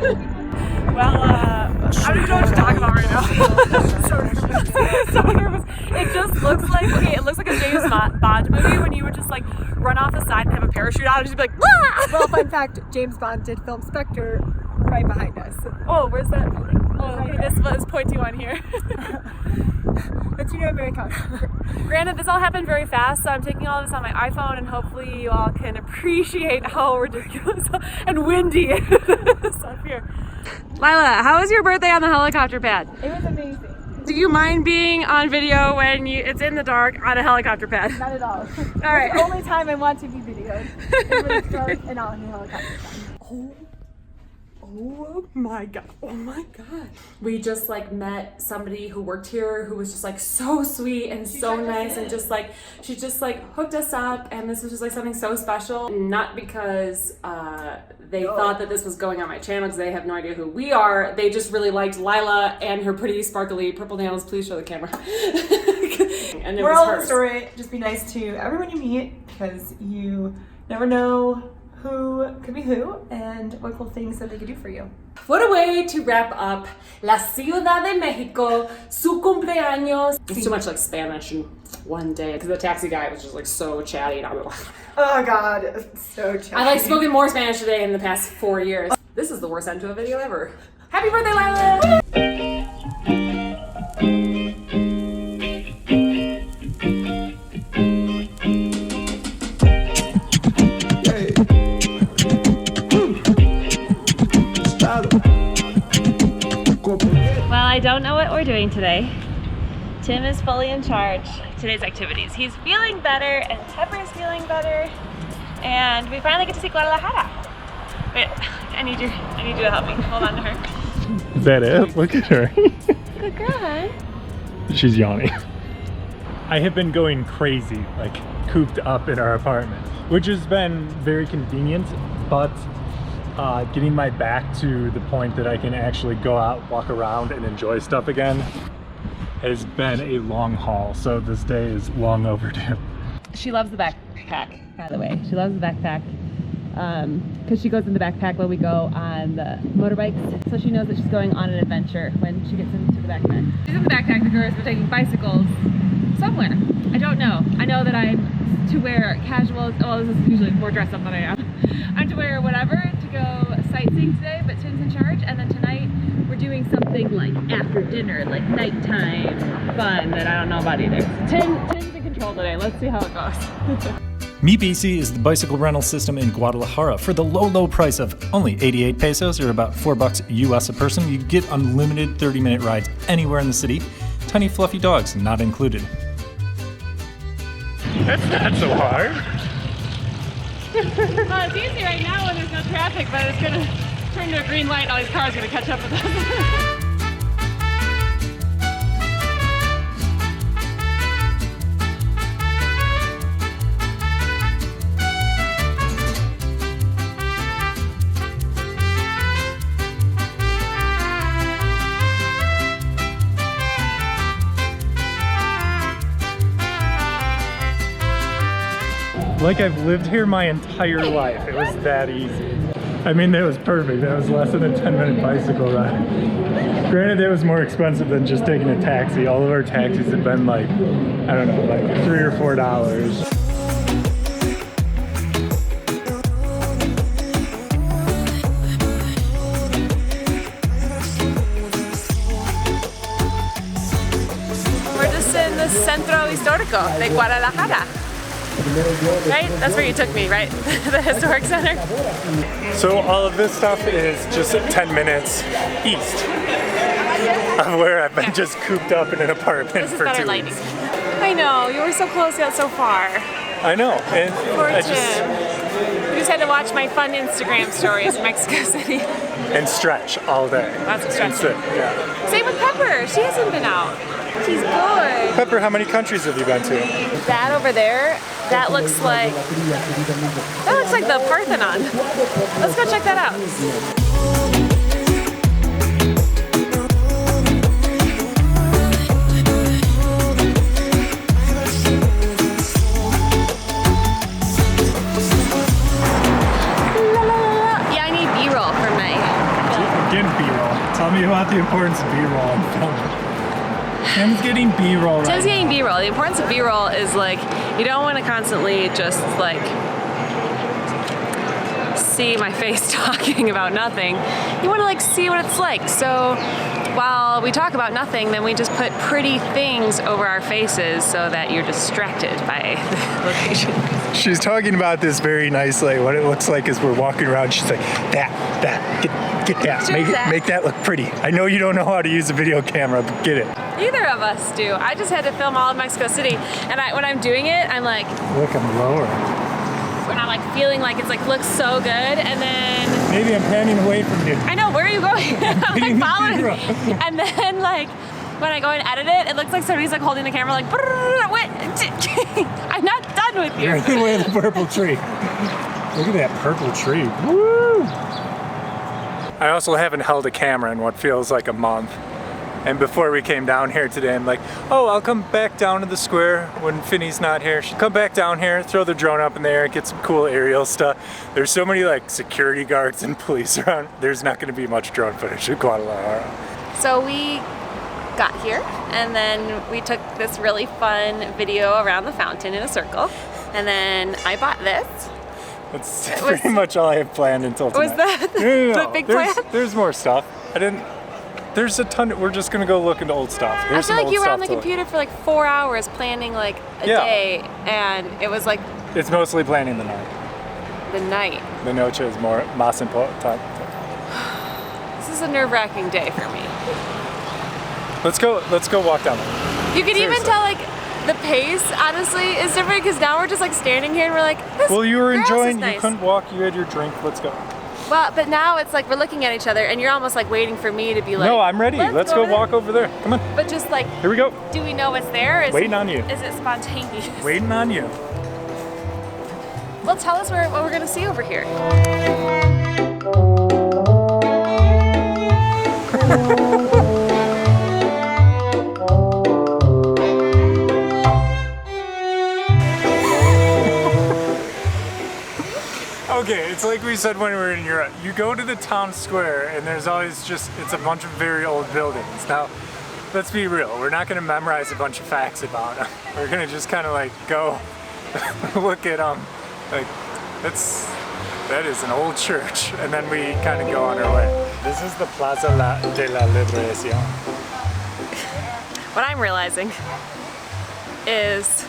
well, I don't even know what to talk about right now. So nervous. It just looks like, okay, it looks like a James Bond movie when you would just like run off the side and have a parachute out and just be like, ah! Well, fun fact, James Bond did film Spectre right behind us. Oh, where's that? Oh, okay, this was pointy one here. But you know, very confident. Granted, this all happened very fast, so I'm taking all this on my iPhone, and hopefully you all can appreciate how ridiculous and windy it is up here. Lila, how was your birthday on the helicopter pad? It was amazing. Do you mind being on video when it's in the dark on a helicopter pad? Not at all. All right. It's the only time I want to be videoed is when it's dark and on a helicopter pad. Oh my god. Oh my god. We just like met somebody who worked here who was just like so sweet and so nice and just like she just like hooked us up, and this was just like something so special. Not because they thought that this was going on my channel, because they have no idea who we are. They just really liked Lila and her pretty sparkly purple nails. Please show the camera. And it Moral was of the story, just be nice to everyone you meet, because you never know who could be who and what cool things that they could do for you. What a way to wrap up La Ciudad de Mexico, su cumpleaños. It's too much like Spanish in one day, because the taxi guy was just like so chatty and I was like, oh god, so chatty. I like spoken more Spanish today in the past 4 years. This is the worst end to a video ever. Happy birthday, Lila! Well, I don't know what we're doing today. Tim is fully in charge of today's activities. He's feeling better and Pepper's feeling better. And we finally get to see Guadalajara. Wait, I need you to help me. Hold on to her. Is that it? Look at her. Good girl, huh? She's yawning. I have been going crazy, like cooped up in our apartment, which has been very convenient, but getting my back to the point that I can actually go out, walk around, and enjoy stuff again has been a long haul, so this day is long overdue. She loves the backpack, by the way. She loves the backpack because she goes in the backpack when we go on the motorbikes, so she knows that she's going on an adventure when she gets into the backpack. She's in the backpack because we're taking bicycles somewhere. I don't know. I know that I'm to wear casual, well, this is usually more dressed up than I am. I'm to wear whatever to go sightseeing today, but Tim's in charge, and then tonight we're doing something like after dinner, like nighttime fun that I don't know about either. Tim's in control today. Let's see how it goes. Meet BC is the bicycle rental system in Guadalajara. For the low price of only 88 pesos, or about $4 US a person, you get unlimited 30-minute rides anywhere in the city. Tiny fluffy dogs not included. That's not so hard. Well, it's easy right now when there's no traffic, but it's gonna turn to a green light and all these cars are gonna catch up with us. like I've lived here my entire life. It was that easy. I mean, that was perfect. That was less than a 10-minute bicycle ride. Granted, it was more expensive than just taking a taxi. All of our taxis have been like, I don't know, like $3 or $4. Centro Histórico de Guadalajara. Right? That's where you took me, right? The historic center. So all of this stuff is just 10 minutes east of where I've been just cooped up in an apartment for 2 weeks. I know, you were so close yet so far. I know, and Poor I Tim. You just had to watch my fun Instagram stories in Mexico City. And stretch all day. Lots of stretching. Yeah. Same with Pepper, she hasn't been out. She's good. Pepper, how many countries have you been to? That over there, that looks like the Parthenon. Let's go check that out. Yeah, I need B-roll for my film. Again, B-roll. Tell me about the importance of B-roll in film. Tim's getting B-roll right Tim's now. getting B-roll. The importance of B-roll is like, you don't want to constantly just like see my face talking about nothing. You want to like see what it's like. So while we talk about nothing, then we just put pretty things over our faces so that you're distracted by the location. She's talking about this very nicely. What it looks like is we're walking around. She's like, get that. Make that look pretty. I know you don't know how to use a video camera, but get it. Either of us do. I just had to film all of Mexico City, and when I'm doing it, I'm like, look, I'm lower. When I'm like feeling like it's like looks so good, and then maybe I'm panning away from you. I know, where are you going? I'm like following, and then like when I go and edit it, it looks like somebody's like holding the camera like, wait, I'm not done with you. You're in the way of the purple tree. Look at that purple tree. Woo! I also haven't held a camera in what feels like a month. And before we came down here today, I'm like, oh, I'll come back down to the square when Finney's not here. She'll come back down here, throw the drone up in the air, get some cool aerial stuff. There's so many like security guards and police around. There's not gonna be much drone footage at Guadalajara. So we got here, and then we took this really fun video around the fountain in a circle. And then I bought this. That's pretty much all I have planned until tonight. Was that the big plan? There's more stuff. There's a ton. We're just gonna go look into old stuff. I feel like you were on the computer for like 4 hours planning like a day, and it was like. It's mostly planning the night. The night. The noche is más important. This is a nerve-wracking day for me. Let's go walk down there. You can even tell like the pace, honestly, is different because now we're just like standing here and we're like, this well, you were grass enjoying. is nice. You couldn't walk. You had your drink. Let's go. Well, but now it's like we're looking at each other and you're almost like waiting for me to be like, no, I'm ready. Let's go walk over there. Come on. But just like, here we go. Do we know what's there? Waiting on you. Is it spontaneous? Waiting on you. Well, tell us what we're gonna see over here. Okay, it's like we said when we were in Europe. You go to the town square and there's always just, it's a bunch of very old buildings. Now, let's be real, we're not gonna memorize a bunch of facts about them. We're gonna just kind of like go look at them. Like, that is an old church. And then we kind of go on our way. This is the Plaza de la Liberación. What I'm realizing is,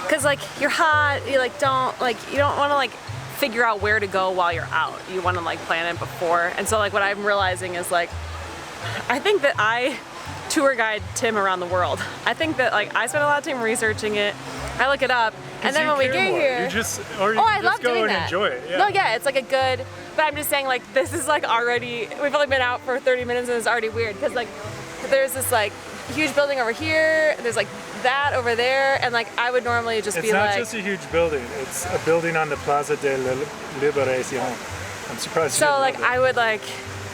cause like you're hot, you like you don't wanna like figure out where to go while you're out. You want to like plan it before. And so like what I'm realizing is like, I think that I tour guide Tim around the world. I think that like I spend a lot of time researching it. I look it up, and then when we get here, I love doing that. Enjoy it. Yeah. No, yeah, it's like a good. But I'm just saying like this is like already. We've only been out for 30 minutes and it's already weird because like there's this like huge building over here. There's like that over there, and like I would normally just be like. It's not just a huge building. It's a building on the Plaza de la Liberación. I'm surprised. So like I would like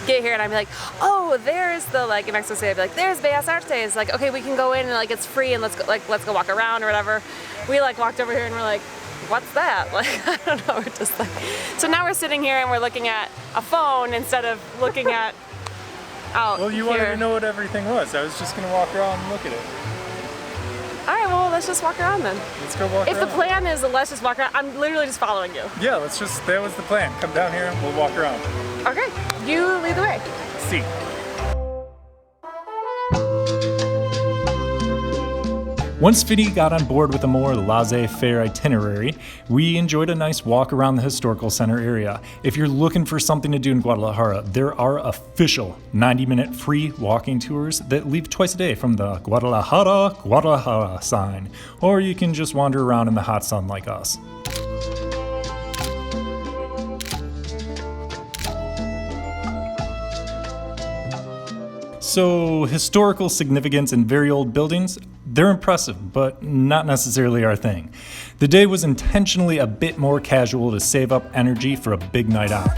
get here and I'd be like, oh, there's the like in Mexico City. I'd be like, there's Bellas Artes. Like, okay, we can go in and like it's free and let's go walk around or whatever. We like walked over here and we're like, what's that? Like, I don't know, we're just like, so now we're sitting here and we're looking at a phone instead of looking at out Well, you here. wanted to know what everything was. I was just gonna walk around and look at it. All right, well, let's just walk around then. Let's go walk If around. the plan is let's just walk around, I'm literally just following you. Yeah, that was the plan. Come down here and we'll walk around. Okay, you lead the way. See. Once Fiddy got on board with a more laissez-faire itinerary, we enjoyed a nice walk around the historical center area. If you're looking for something to do in Guadalajara, there are official 90-minute free walking tours that leave twice a day from the Guadalajara sign, or you can just wander around in the hot sun like us. So, historical significance in very old buildings, they're impressive, but not necessarily our thing. The day was intentionally a bit more casual to save up energy for a big night out.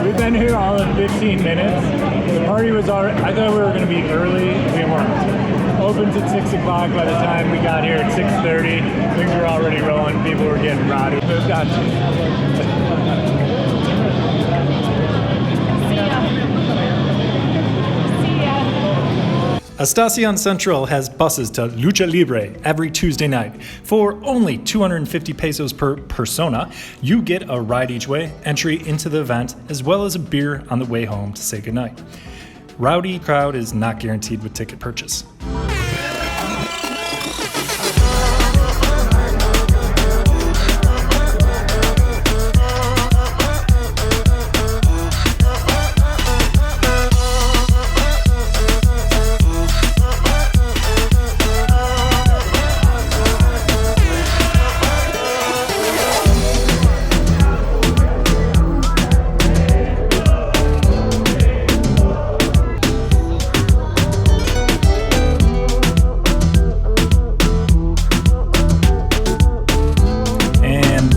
We've been here all of 15 minutes. The party was already, I thought we were going to be early. We weren't. Opens at 6 o'clock. By the time we got here at 6:30, things were already rolling. People were getting rowdy. We've got Estacion Central has buses to Lucha Libre every Tuesday night. For only 250 pesos per persona, you get a ride each way, entry into the event, as well as a beer on the way home to say goodnight. Rowdy crowd is not guaranteed with ticket purchase.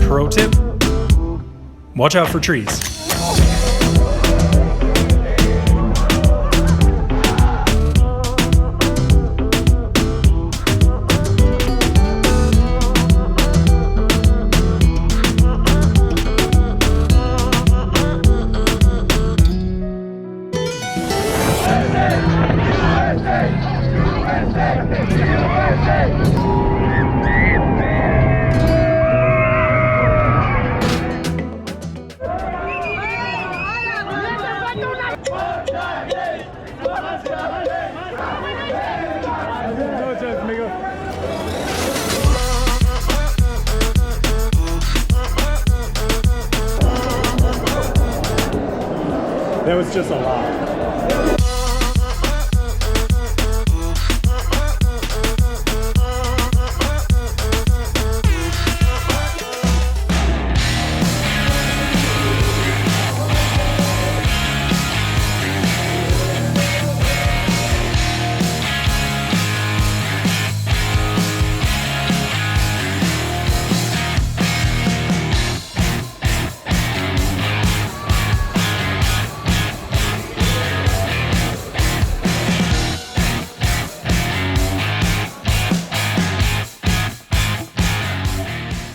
Pro tip, watch out for trees. That was just a lot.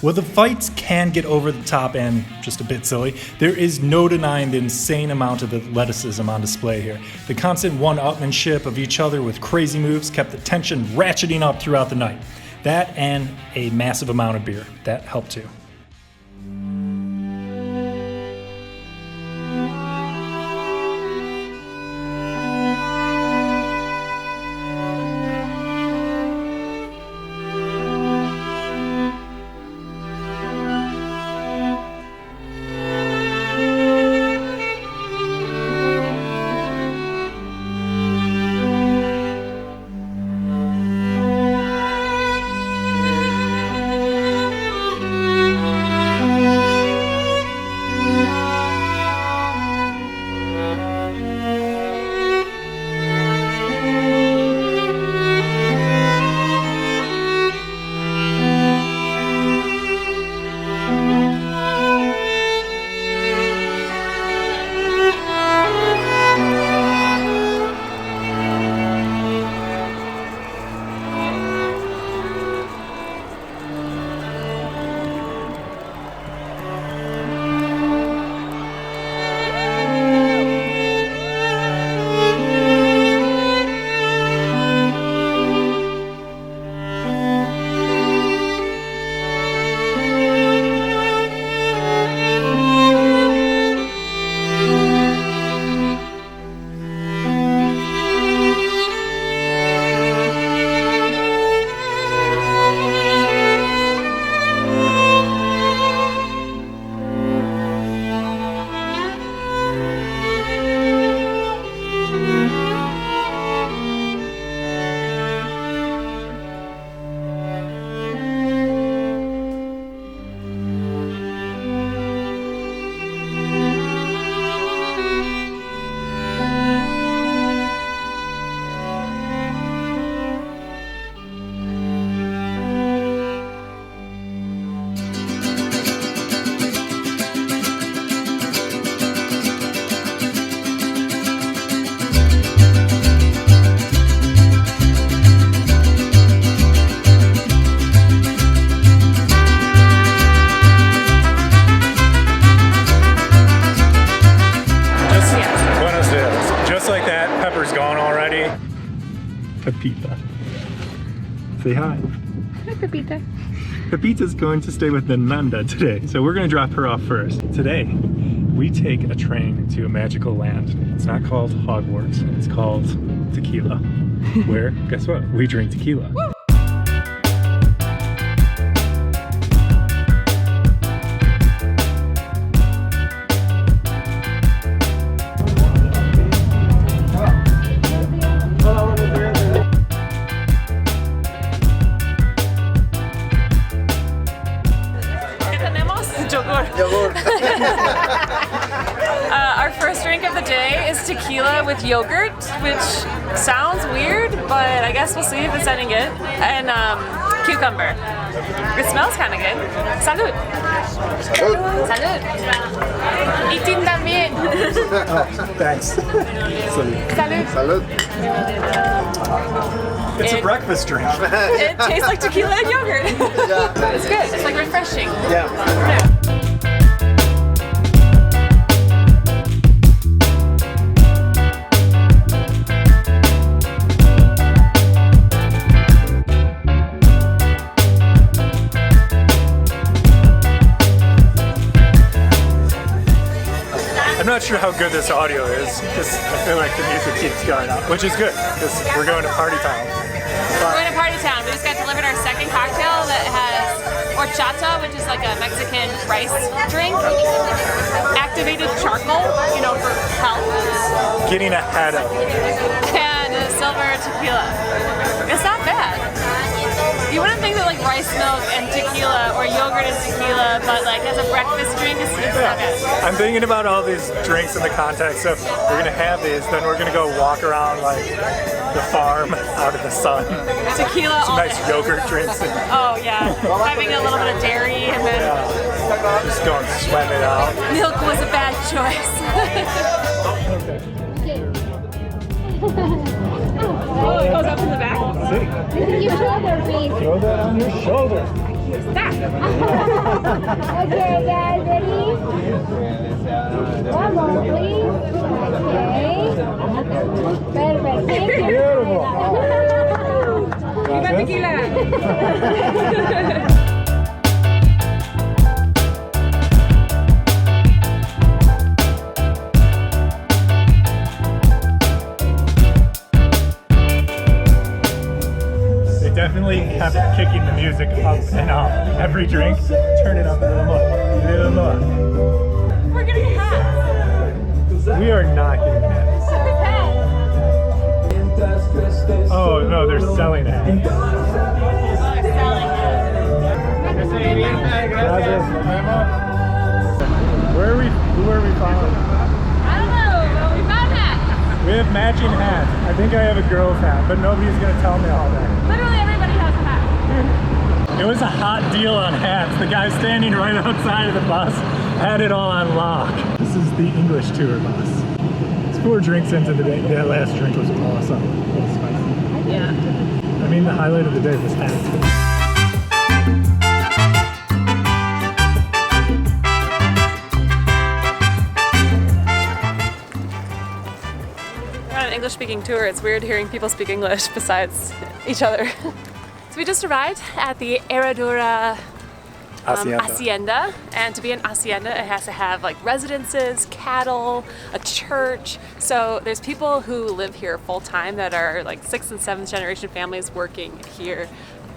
While the fights can get over the top and just a bit silly, there is no denying the insane amount of athleticism on display here. The constant one-upmanship of each other with crazy moves kept the tension ratcheting up throughout the night. That and a massive amount of beer. That helped too. Amber's gone already. Pepita. Say hi. Hi, Pepita. Pepita's going to stay with Nanda today, so we're gonna drop her off first. Today, we take a train to a magical land. It's not called Hogwarts, it's called Tequila. Where, guess what? We drink tequila. Woo! Our first drink of the day is tequila with yogurt, which sounds weird, but I guess we'll see if it's any good. And cucumber. It smells kind of good. Salud. Salud. Salud. Y tin también. Thanks. Salud. Salud. It's a breakfast drink. It tastes like tequila and yogurt. Yeah. It's good. It's like refreshing. Yeah. I'm not sure how good this audio is, because I feel like the music keeps going up, which is good, because we're going to party town. We're going to party town. We just got delivered our second cocktail that has horchata, which is like a Mexican rice drink, activated charcoal, you know, for health, Getting ahead of it. and a silver tequila. It's not bad. You wouldn't think that like rice milk and tequila or yogurt and tequila, but like as a breakfast drink, it's not bad. I'm thinking about all these drinks in the context of we're gonna have these, then we're gonna go walk around like the farm out in the sun. Tequila Some all nice day. yogurt drinks and Oh yeah, having a little bit of dairy and then just going sweating it out. milk was a bad choice. Oh, it goes up in the back? Your shoulder, please. Throw that on your shoulder. Stop. Okay, guys, ready? One more, please. Okay. Perfect. Thank you. Beautiful. tequila. Definitely have kicking the music up and up. Every drink, turn it up a little more. A little more. We're getting hats. We are not getting hats. Oh no, they're selling hats. Who are we following? I don't know, but we found hats. We have matching hats. I think I have a girl's hat, but nobody's gonna tell me all that. Literally everybody has a hat. It was a hot deal on hats. The guy standing right outside of the bus had it all on lock. This is the English tour bus. It's 4 drinks into the day. That last drink was awesome. It was spicy. Yeah. I mean, the highlight of the day was hats. English-speaking tour, it's weird hearing people speak English besides each other. So we just arrived at the Herradura hacienda, and to be an hacienda, it has to have like residences, cattle, a church. So there's people who live here full-time that are like 6th and 7th generation families working here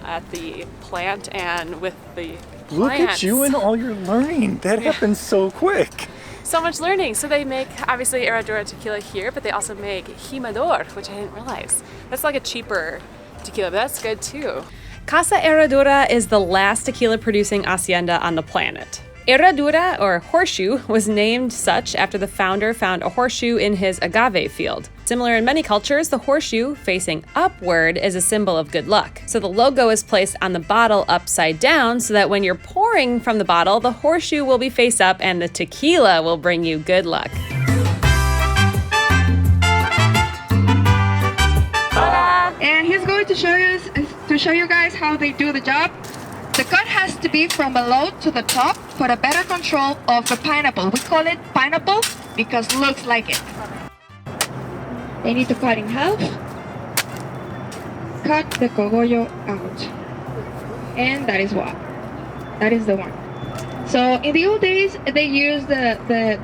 at the plant and with the Look plants. at you and all your learning. That happens so quick. So much learning. So they make, obviously, Herradura tequila here, but they also make Jimador, which I didn't realize. That's like a cheaper tequila, but that's good too. Casa Herradura is the last tequila producing hacienda on the planet. Herradura, or horseshoe, was named such after the founder found a horseshoe in his agave field. Similar in many cultures, the horseshoe facing upward is a symbol of good luck. So the logo is placed on the bottle upside down so that when you're pouring from the bottle, the horseshoe will be face up and the tequila will bring you good luck. And he's going to show you guys how they do the job. The cut has to be from below to the top for a better control of the pineapple. We call it pineapple because it looks like it. They need to cut in half. Cut the cogollo out. And that is what. That is the one. So in the old days, they used the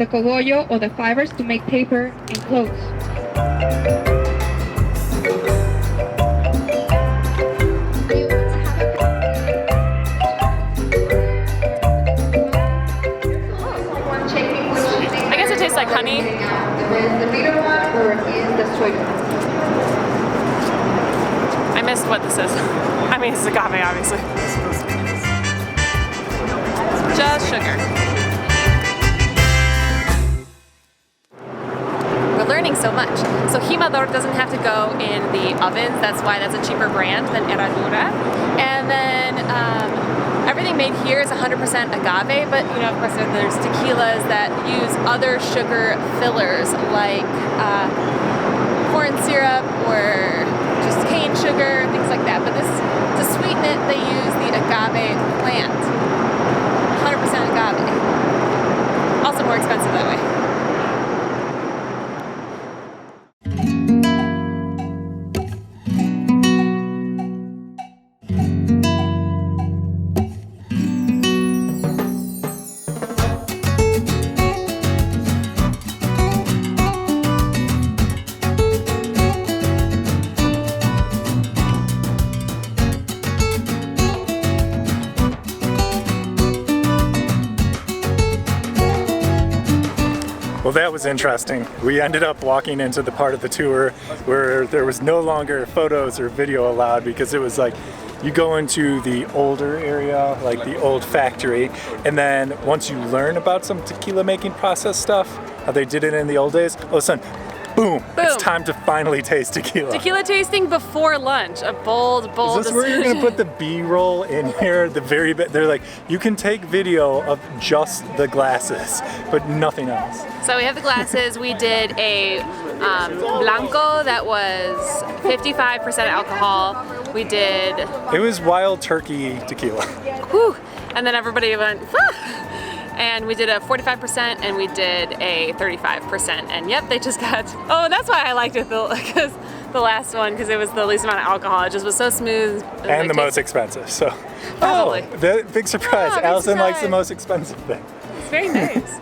cogollo or the fibers to make paper and clothes. I guess it tastes like honey. The bitter one or is the sweet one? I missed what this is. I mean, it's agave, obviously. Just sugar. We're learning so much. So Jimador doesn't have to go in the ovens. That's why that's a cheaper brand than Herradura. And then everything made here is 100% agave, but you know, of course, there's tequilas that use other sugar fillers like corn syrup or just cane sugar, things like that. But this, to sweeten it, they use the agave plant. 100% agave. Also more expensive that way. Well, that was interesting. We ended up walking into the part of the tour where there was no longer photos or video allowed, because it was like you go into the older area, like the old factory, and then once you learn about some tequila making process stuff, how they did it in the old days, all of a sudden, boom, it's time to finally taste tequila. Tequila tasting before lunch, a bold Is this decision. where you're gonna put the B-roll in here? The very bit, they're like, you can take video of just the glasses, but nothing else. So we have the glasses. We did a Blanco that was 55% alcohol. We did... It was wild turkey tequila. Whew, and then everybody went, ah! And we did a 45% and we did a 35%. And yep, they just got, oh, that's why I liked it, because the last one, because it was the least amount of alcohol. It just was so smooth. And the most expensive, so. Probably. Oh, the big surprise. big Allison likes the surprise. most expensive thing. It's very nice.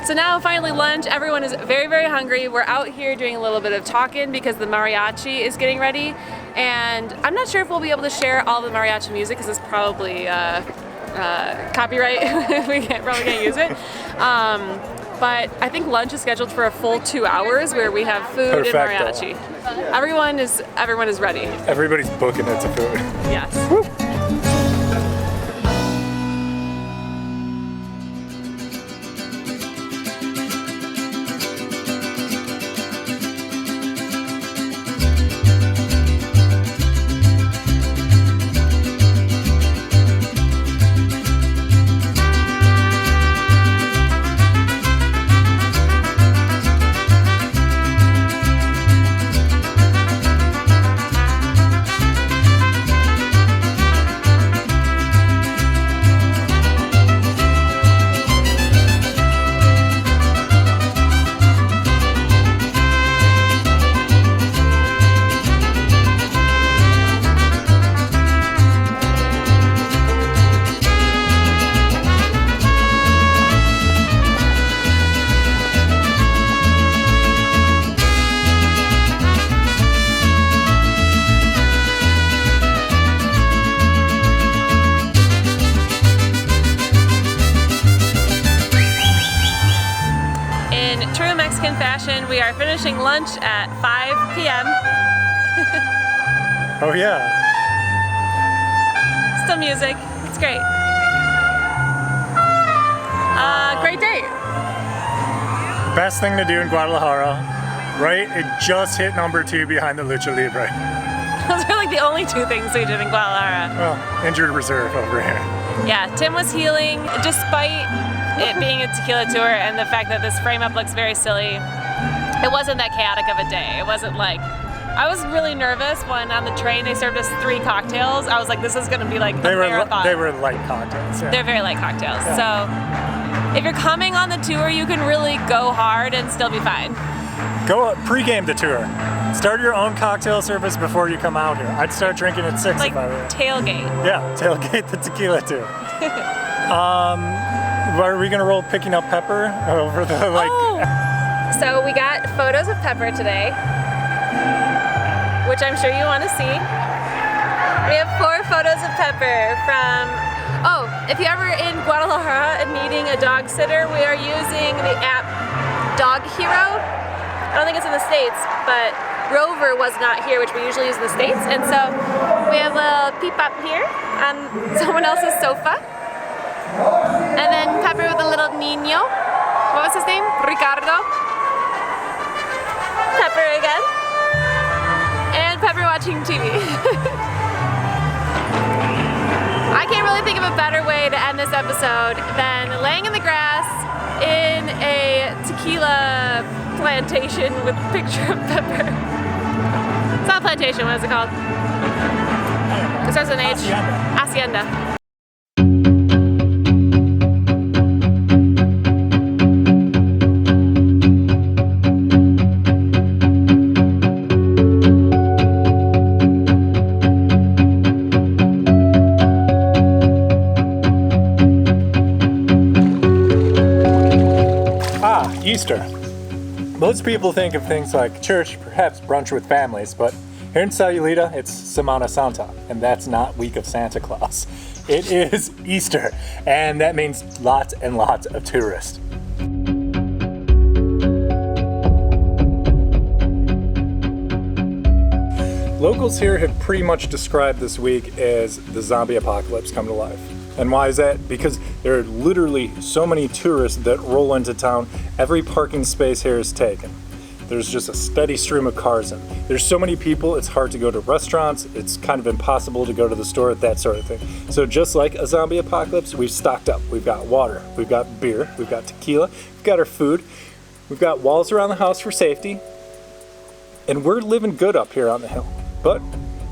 So now finally lunch, everyone is very, very hungry. We're out here doing a little bit of talking because the mariachi is getting ready. And I'm not sure if we'll be able to share all the mariachi music because it's probably copyright. We probably can't use it. But I think lunch is scheduled for a full 2 hours where we have food Perfecto. and mariachi. Everyone is ready. Everybody's booking it to food. Yes. Woo. We are finishing lunch at 5 p.m. Oh yeah. Still music. It's great. Great day. Best thing to do in Guadalajara, right? It just hit #2 behind the Lucha Libre. Those are like the only two things we did in Guadalajara. Well, injured reserve over here. Yeah, Tim was healing despite it being a tequila tour and the fact that this frame up looks very silly. It wasn't that chaotic of a day. It wasn't like, I was really nervous when on the train they served us 3 cocktails. I was like, this is gonna be like a marathon. They were light cocktails. Yeah. They're very light cocktails. Yeah. So if you're coming on the tour, you can really go hard and still be fine. Go pregame the tour. Start your own cocktail service before you come out here. I'd start drinking at 6 Like if I were you. tailgate. Yeah, tailgate the tequila too. Are we gonna roll picking up Pepper over the like? Oh. So we got photos of Pepper today, which I'm sure you want to see. We have 4 photos of Pepper from, oh, if you're ever in Guadalajara and needing a dog sitter, we are using the app Dog Hero. I don't think it's in the States, but Rover was not here, which we usually use in the States. And so we have a peep up here on someone else's sofa. And then Pepper with a little niño. What was his name? Ricardo. Pepper again. And Pepper watching TV. I can't really think of a better way to end this episode than laying in the grass in a tequila plantation with a picture of Pepper. It's not a plantation, what is it called? It starts with an H. Hacienda. Easter. Most people think of things like church, perhaps brunch with families, but here in Sayulita, it's Semana Santa, and that's not Week of Santa Claus. It is Easter, and that means lots and lots of tourists. Locals here have pretty much described this week as the zombie apocalypse come to life. And why is that? Because there are literally so many tourists that roll into town, every parking space here is taken. There's just a steady stream of cars in. There's so many people, it's hard to go to restaurants, it's kind of impossible to go to the store, that sort of thing. So just like a zombie apocalypse, we've stocked up. We've got water, we've got beer, we've got tequila, we've got our food, we've got walls around the house for safety, and we're living good up here on the hill. But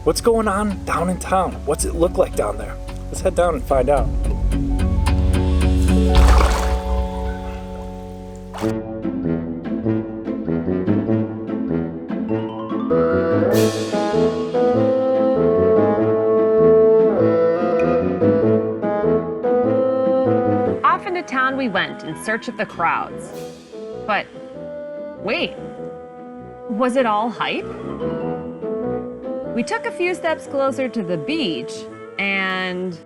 what's going on down in town? What's it look like down there? Let's head down and find out. Off into town we went in search of the crowds. But wait, was it all hype? We took a few steps closer to the beach and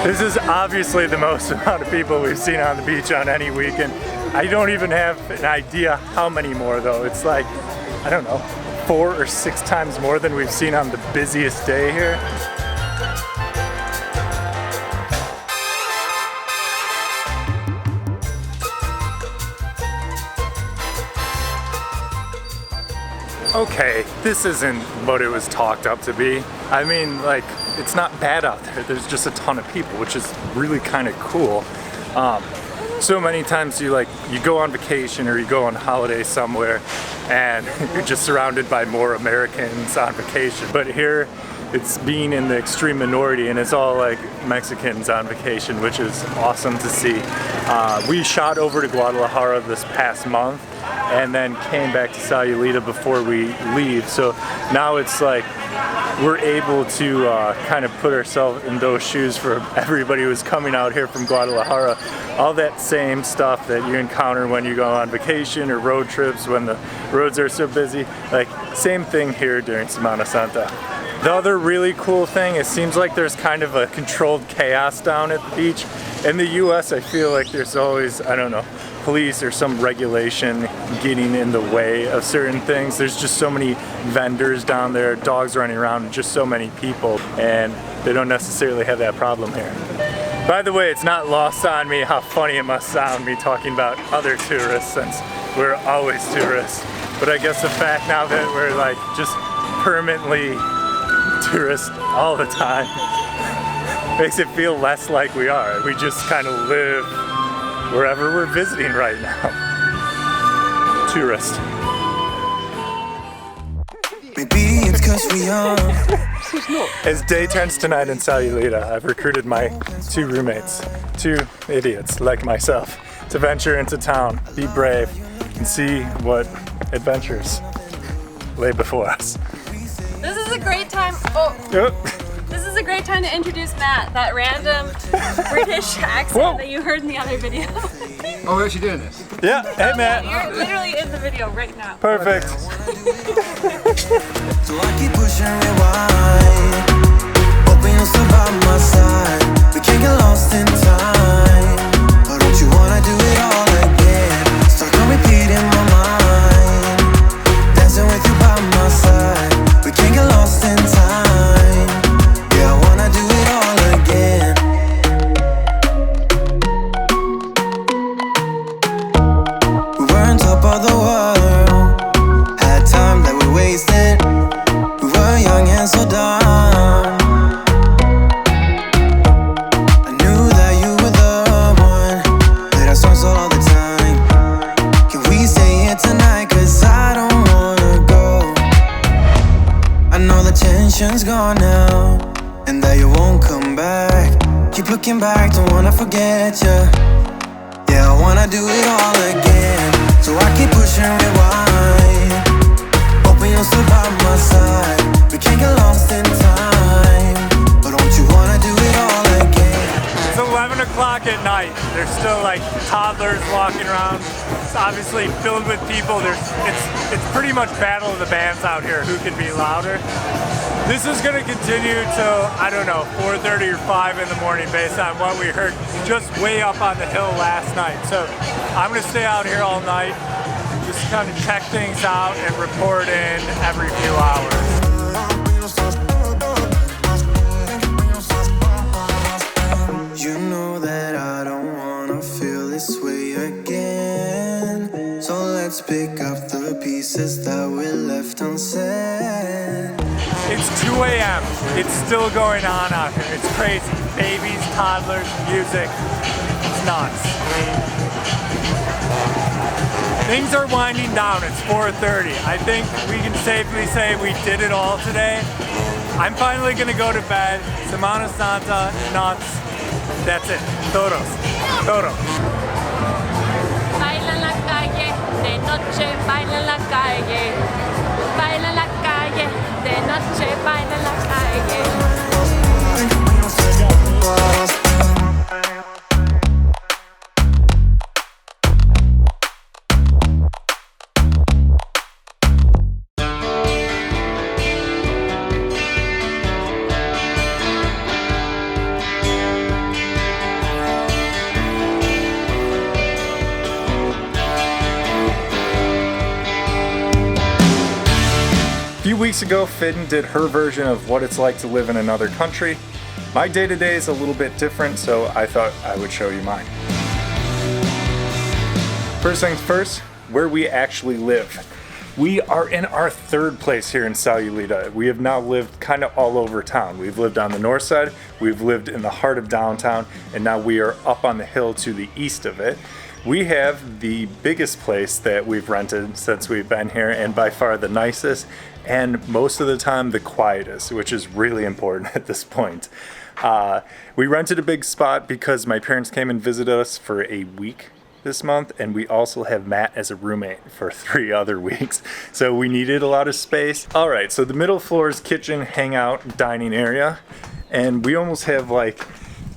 this is obviously the most amount of people we've seen on the beach on any weekend. I don't even have an idea how many more though. It's like, I don't know, 4 or 6 times more than we've seen on the busiest day here. Okay, this isn't what it was talked up to be. I mean, like, it's not bad out there. There's just a ton of people, which is really kind of cool. So many times you go on vacation or you go on holiday somewhere and you're just surrounded by more Americans on vacation. But here, it's being in the extreme minority and it's all like Mexicans on vacation, which is awesome to see. We shot over to Guadalajara this past month and then came back to Sayulita before we leave. So now it's like we're able to kind of put ourselves in those shoes for everybody who's coming out here from Guadalajara. All that same stuff that you encounter when you go on vacation or road trips when the roads are so busy, like same thing here during Semana Santa. The other really cool thing, it seems like there's kind of a controlled chaos down at the beach. In the US, I feel like there's always, I don't know, police or some regulation getting in the way of certain things. There's just so many vendors down there, dogs running around, and just so many people, and they don't necessarily have that problem here. By the way, it's not lost on me how funny it must sound me talking about other tourists since we're always tourists. But I guess the fact now that we're like just permanently tourists all the time makes it feel less like we are. We just kind of live wherever we're visiting right now. Tourist. Maybe it's 'cause we are. As day turns to night in Sayulita, I've recruited my 2 roommates, 2 idiots like myself, to venture into town, be brave, and see what adventures lay before us. This is a great time. Oh. Yep. This is a great time to introduce Matt, that random British accent that you heard in the other video. Oh, we're actually doing this? Yeah, hey Matt. You're literally in the video right now. Perfect. So I keep pushing rewind, hoping you'll still by my side. We can't get lost in time, but don't you wanna do it all again? Start on repeat in my mind, dancing with you by my side. We can't get lost in time. Yeah, I wanna do it all again. We were on top of the world, had time that we wasted. We were young and so dumb. I knew that you were the one, played our songs all the time. Can we stay here tonight? 'Cause I don't wanna go. I know the tension's gone now, and that you won't come back. Keep looking back, don't wanna forget ya. Yeah, I wanna do it all again. So I keep pushing rewind, hoping you'll still by my side. We can't get lost in time, but don't you wanna do it all again? It's 11 o'clock at night. There's still like toddlers walking around. It's obviously filled with people. It's pretty much battle of the bands out here. Who can be louder? This is gonna continue till, I don't know, 4:30 or 5 in the morning based on what we heard just way up on the hill last night. So I'm gonna stay out here all night, just kind of check things out and report in every few hours. You know that I don't wanna feel this way again. So let's pick up the pieces that we left unsaid. It's 2 a.m. It's still going on out here. It's crazy. Babies, toddlers, music. It's nuts. Things are winding down. It's 4:30. I think we can safely say we did it all today. I'm finally gonna go to bed. Semana Santa, nuts. That's it. Todos. Todo. Baila en la calle, de noche, baila en la calle. Baila en la calle, de noche, baila en la calle. A few weeks ago, Finn did her version of what it's like to live in another country. My day-to-day is a little bit different, so I thought I would show you mine. First things first, where we actually live. We are in our 3rd place here in Sayulita. We have now lived kind of all over town. We've lived on the north side, we've lived in the heart of downtown, and now we are up on the hill to the east of it. We have the biggest place that we've rented since we've been here, and by far the nicest, and most of the time the quietest, which is really important at this point. We rented a big spot because my parents came and visited us for a week this month, and we also have Matt as a roommate for 3 other weeks, so we needed a lot of space. All right, so the middle floor is kitchen, hangout, dining area, and we almost have like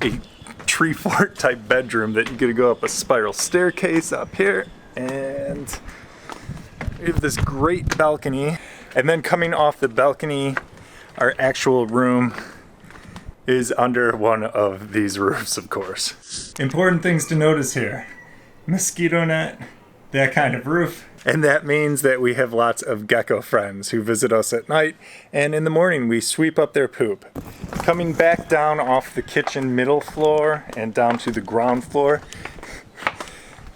a tree fort type bedroom that you're gonna go up a spiral staircase up here, and we have this great balcony, and then coming off the balcony, our actual room is under one of these roofs, of course. Important things to notice here: mosquito net, that kind of roof. And that means that we have lots of gecko friends who visit us at night, and in the morning we sweep up their poop. Coming back down off the kitchen middle floor and down to the ground floor,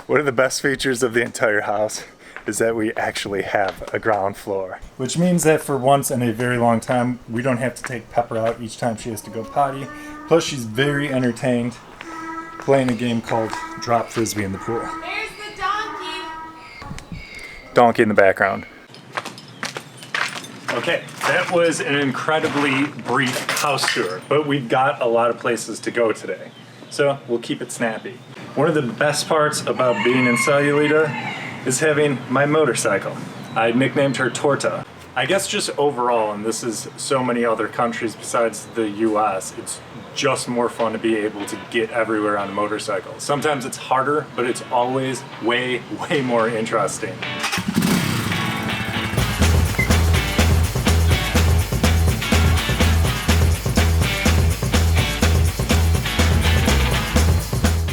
one of the best features of the entire house is that we actually have a ground floor. Which means that for once in a very long time, we don't have to take Pepper out each time she has to go potty. Plus she's very entertained playing a game called Drop Frisbee in the pool. There's the donkey. Donkey in the background. Okay, that was an incredibly brief house tour, but we've got a lot of places to go today. So we'll keep it snappy. One of the best parts about being in Sayulita is having my motorcycle. I nicknamed her Torta. I guess just overall, and this is so many other countries besides the US, it's just more fun to be able to get everywhere on a motorcycle. Sometimes it's harder, but it's always way, way more interesting.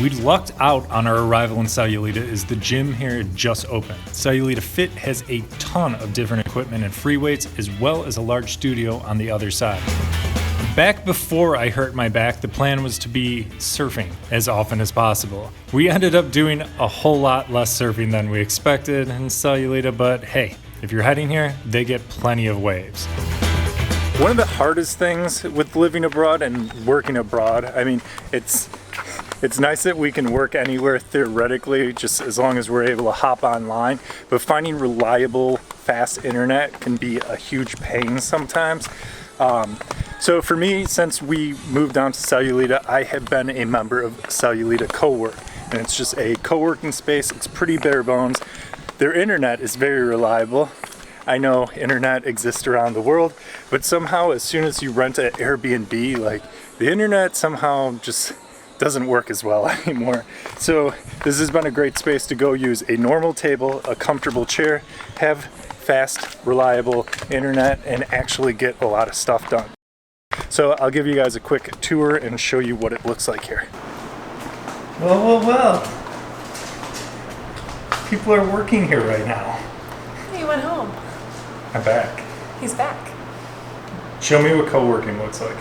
We lucked out on our arrival in Sayulita as the gym here had just opened. Sayulita Fit has a ton of different equipment and free weights, as well as a large studio on the other side. Back before I hurt my back, the plan was to be surfing as often as possible. We ended up doing a whole lot less surfing than we expected in Sayulita, but hey, if you're heading here, they get plenty of waves. One of the hardest things with living abroad and working abroad, I mean, it's nice that we can work anywhere theoretically, just as long as we're able to hop online, but finding reliable, fast internet can be a huge pain sometimes. So for me, since we moved down to Sayulita, I have been a member of Sayulita Co-work, and it's just a co-working space. It's pretty bare bones. Their internet is very reliable. I know internet exists around the world, but somehow as soon as you rent an Airbnb, like the internet somehow just doesn't work as well anymore. So this has been a great space to go use a normal table, a comfortable chair, have fast, reliable internet, and actually get a lot of stuff done. So I'll give you guys a quick tour and show you what it looks like here. Well. People are working here right now. He went home. I'm back. He's back. Show me what co-working looks like.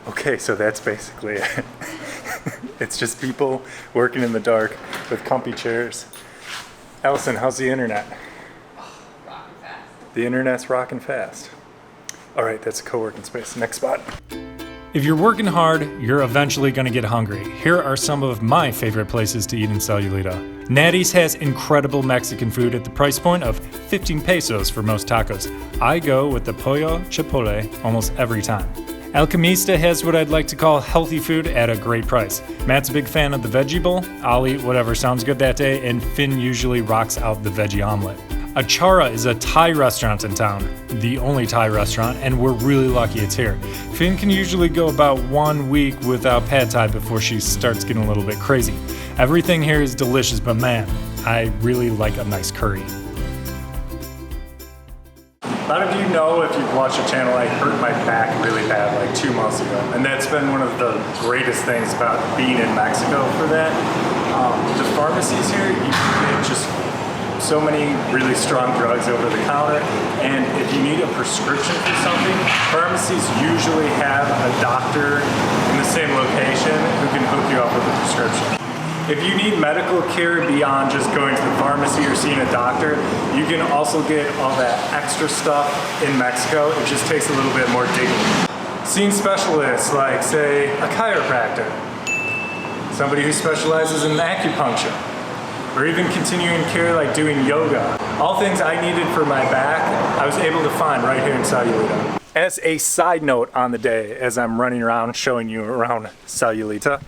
Okay, so that's basically it. It's just people working in the dark with comfy chairs. Allison, how's the internet? Rocking fast. The internet's rocking fast. All right, that's a co-working space. Next spot. If you're working hard, you're eventually gonna get hungry. Here are some of my favorite places to eat in Sayulita. Natty's has incredible Mexican food at the price point of 15 pesos for most tacos. I go with the pollo chipotle almost every time. Alchemista has what I'd like to call healthy food at a great price. Matt's a big fan of the veggie bowl. I'll eat whatever sounds good that day, and Finn usually rocks out the veggie omelet. Achara is a Thai restaurant in town, the only Thai restaurant, and we're really lucky it's here. Finn can usually go about 1 week without pad thai before she starts getting a little bit crazy. Everything here is delicious, but man, I really like a nice curry. A lot of you know, if you've watched the channel, I hurt my back really bad like 2 months ago. And that's been one of the greatest things about being in Mexico for that. The pharmacies here, you can get just so many really strong drugs over the counter. And if you need a prescription for something, pharmacies usually have a doctor in the same location who can hook you up with a prescription. If you need medical care beyond just going to the pharmacy or seeing a doctor, you can also get all that extra stuff in Mexico. It just takes a little bit more digging. Seeing specialists like, say, a chiropractor, somebody who specializes in acupuncture, or even continuing care like doing yoga. All things I needed for my back, I was able to find right here in Sayulita. As a side note on the day, as I'm running around showing you around Sayulita,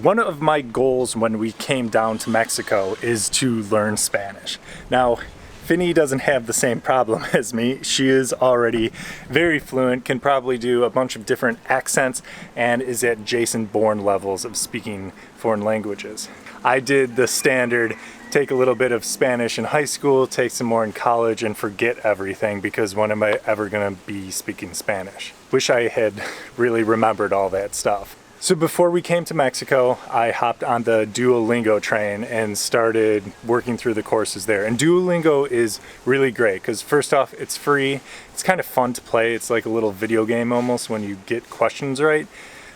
one of my goals when we came down to Mexico is to learn Spanish. Now, Finny doesn't have the same problem as me. She is already very fluent, can probably do a bunch of different accents, and is at Jason Bourne levels of speaking foreign languages. I did the standard, take a little bit of Spanish in high school, take some more in college, and forget everything because when am I ever gonna be speaking Spanish? Wish I had really remembered all that stuff. So before we came to Mexico, I hopped on the Duolingo train and started working through the courses there. And Duolingo is really great because first off, it's free. It's kind of fun to play. It's like a little video game almost when you get questions right.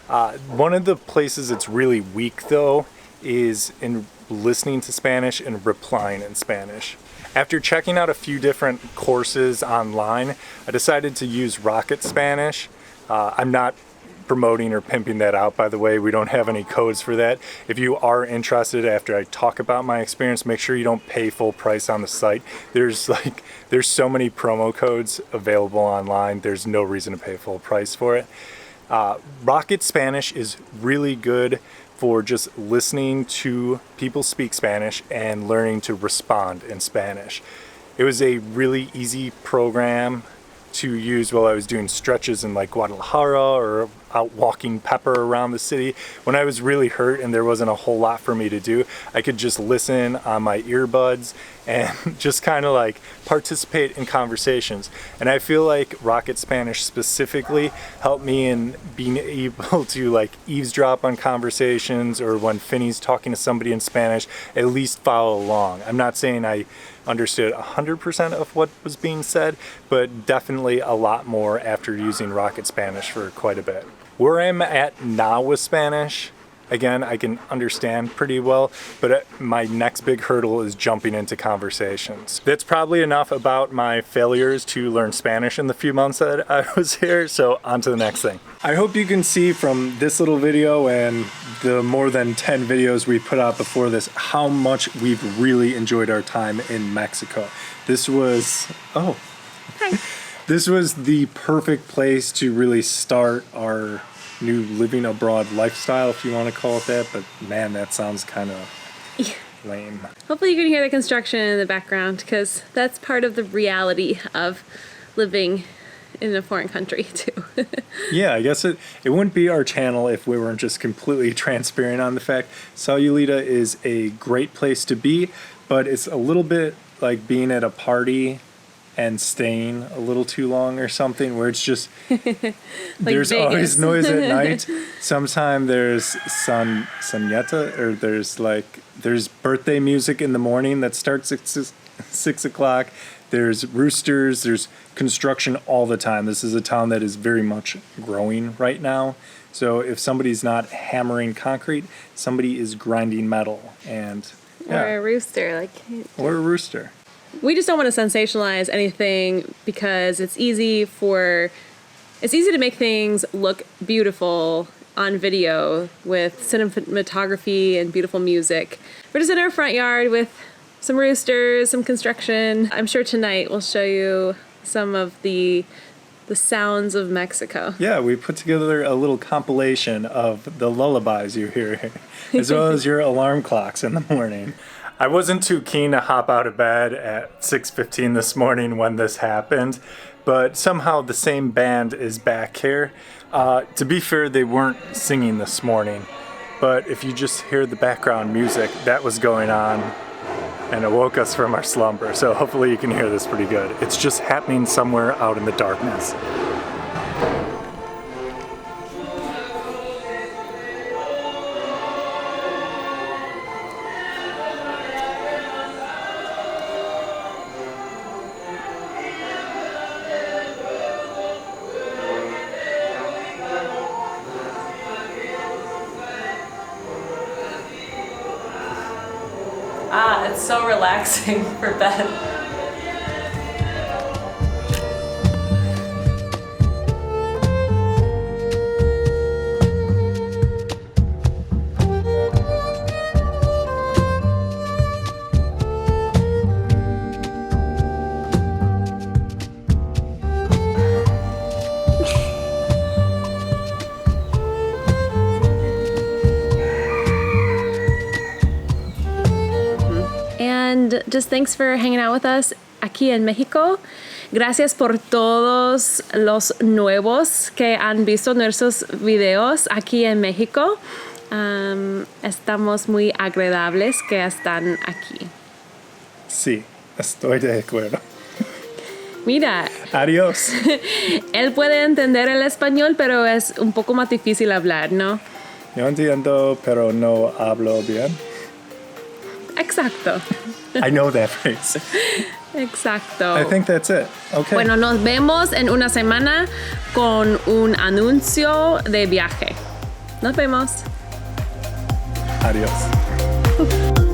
One of the places it's really weak though is in listening to Spanish and replying in Spanish. After checking out a few different courses online, I decided to use Rocket Spanish. I'm not promoting or pimping that out, by the way. We don't have any codes for that. If you are interested after I talk about my experience, make sure you don't pay full price on the site. There's so many promo codes available online. There's no reason to pay full price for it. Rocket Spanish is really good for just listening to people speak Spanish and learning to respond in Spanish. It was a really easy program to use while I was doing stretches in like Guadalajara or out walking Pepper around the city. When I was really hurt and there wasn't a whole lot for me to do, I could just listen on my earbuds and just kind of like participate in conversations. And I feel like Rocket Spanish specifically helped me in being able to like eavesdrop on conversations, or when Finney's talking to somebody in Spanish, at least follow along. I'm not saying I understood 100% of what was being said, but definitely a lot more after using Rocket Spanish for quite a bit. Where I'm at now with Spanish, again, I can understand pretty well, but my next big hurdle is jumping into conversations. That's probably enough about my failures to learn Spanish in the few months that I was here, so on to the next thing. I hope you can see from this little video and the more than 10 videos we put out before this how much we've really enjoyed our time in Mexico. This was, this was the perfect place to really start our new living abroad lifestyle, if you want to call it that, but man, that sounds kind of lame. Hopefully you can hear the construction in the background, because that's part of the reality of living in a foreign country too. Yeah, I guess it wouldn't be our channel if we weren't just completely transparent on the fact Sayulita is a great place to be, but it's a little bit like being at a party and staying a little too long or something, where it's just like there's Vegas. Always noise at night. Sometimes there's Sonata, or there's birthday music in the morning that starts at 6 o'clock. There's roosters, there's construction all the time. This is a town that is very much growing right now. So if somebody's not hammering concrete, somebody is grinding metal. And yeah. Or a rooster. Or a rooster. We just don't want to sensationalize anything, because it's easy to make things look beautiful on video with cinematography and beautiful music. We're just in our front yard with some roosters, some construction. I'm sure tonight we'll show you some of the sounds of Mexico. Yeah, we put together a little compilation of the lullabies you hear, as well as your alarm clocks in the morning. I wasn't too keen to hop out of bed at 6:15 this morning when this happened, but somehow the same band is back here. To be fair, they weren't singing this morning, but if you just hear the background music, that was going on, and it woke us from our slumber, so hopefully you can hear this pretty good. It's just happening somewhere out in the darkness. It's so relaxing for bed. And just thanks for hanging out with us aquí en México. Gracias por todos los nuevos que han visto nuestros videos aquí en México. Estamos muy agradables que están aquí. Sí, estoy de acuerdo. Mira. Adiós. Él puede entender el español, pero es un poco más difícil hablar, ¿no? Yo entiendo, pero no hablo bien. Exacto. I know that phrase. Exacto. I think that's it. Okay. Bueno, nos vemos en una semana con un anuncio de viaje. Nos vemos. Adiós.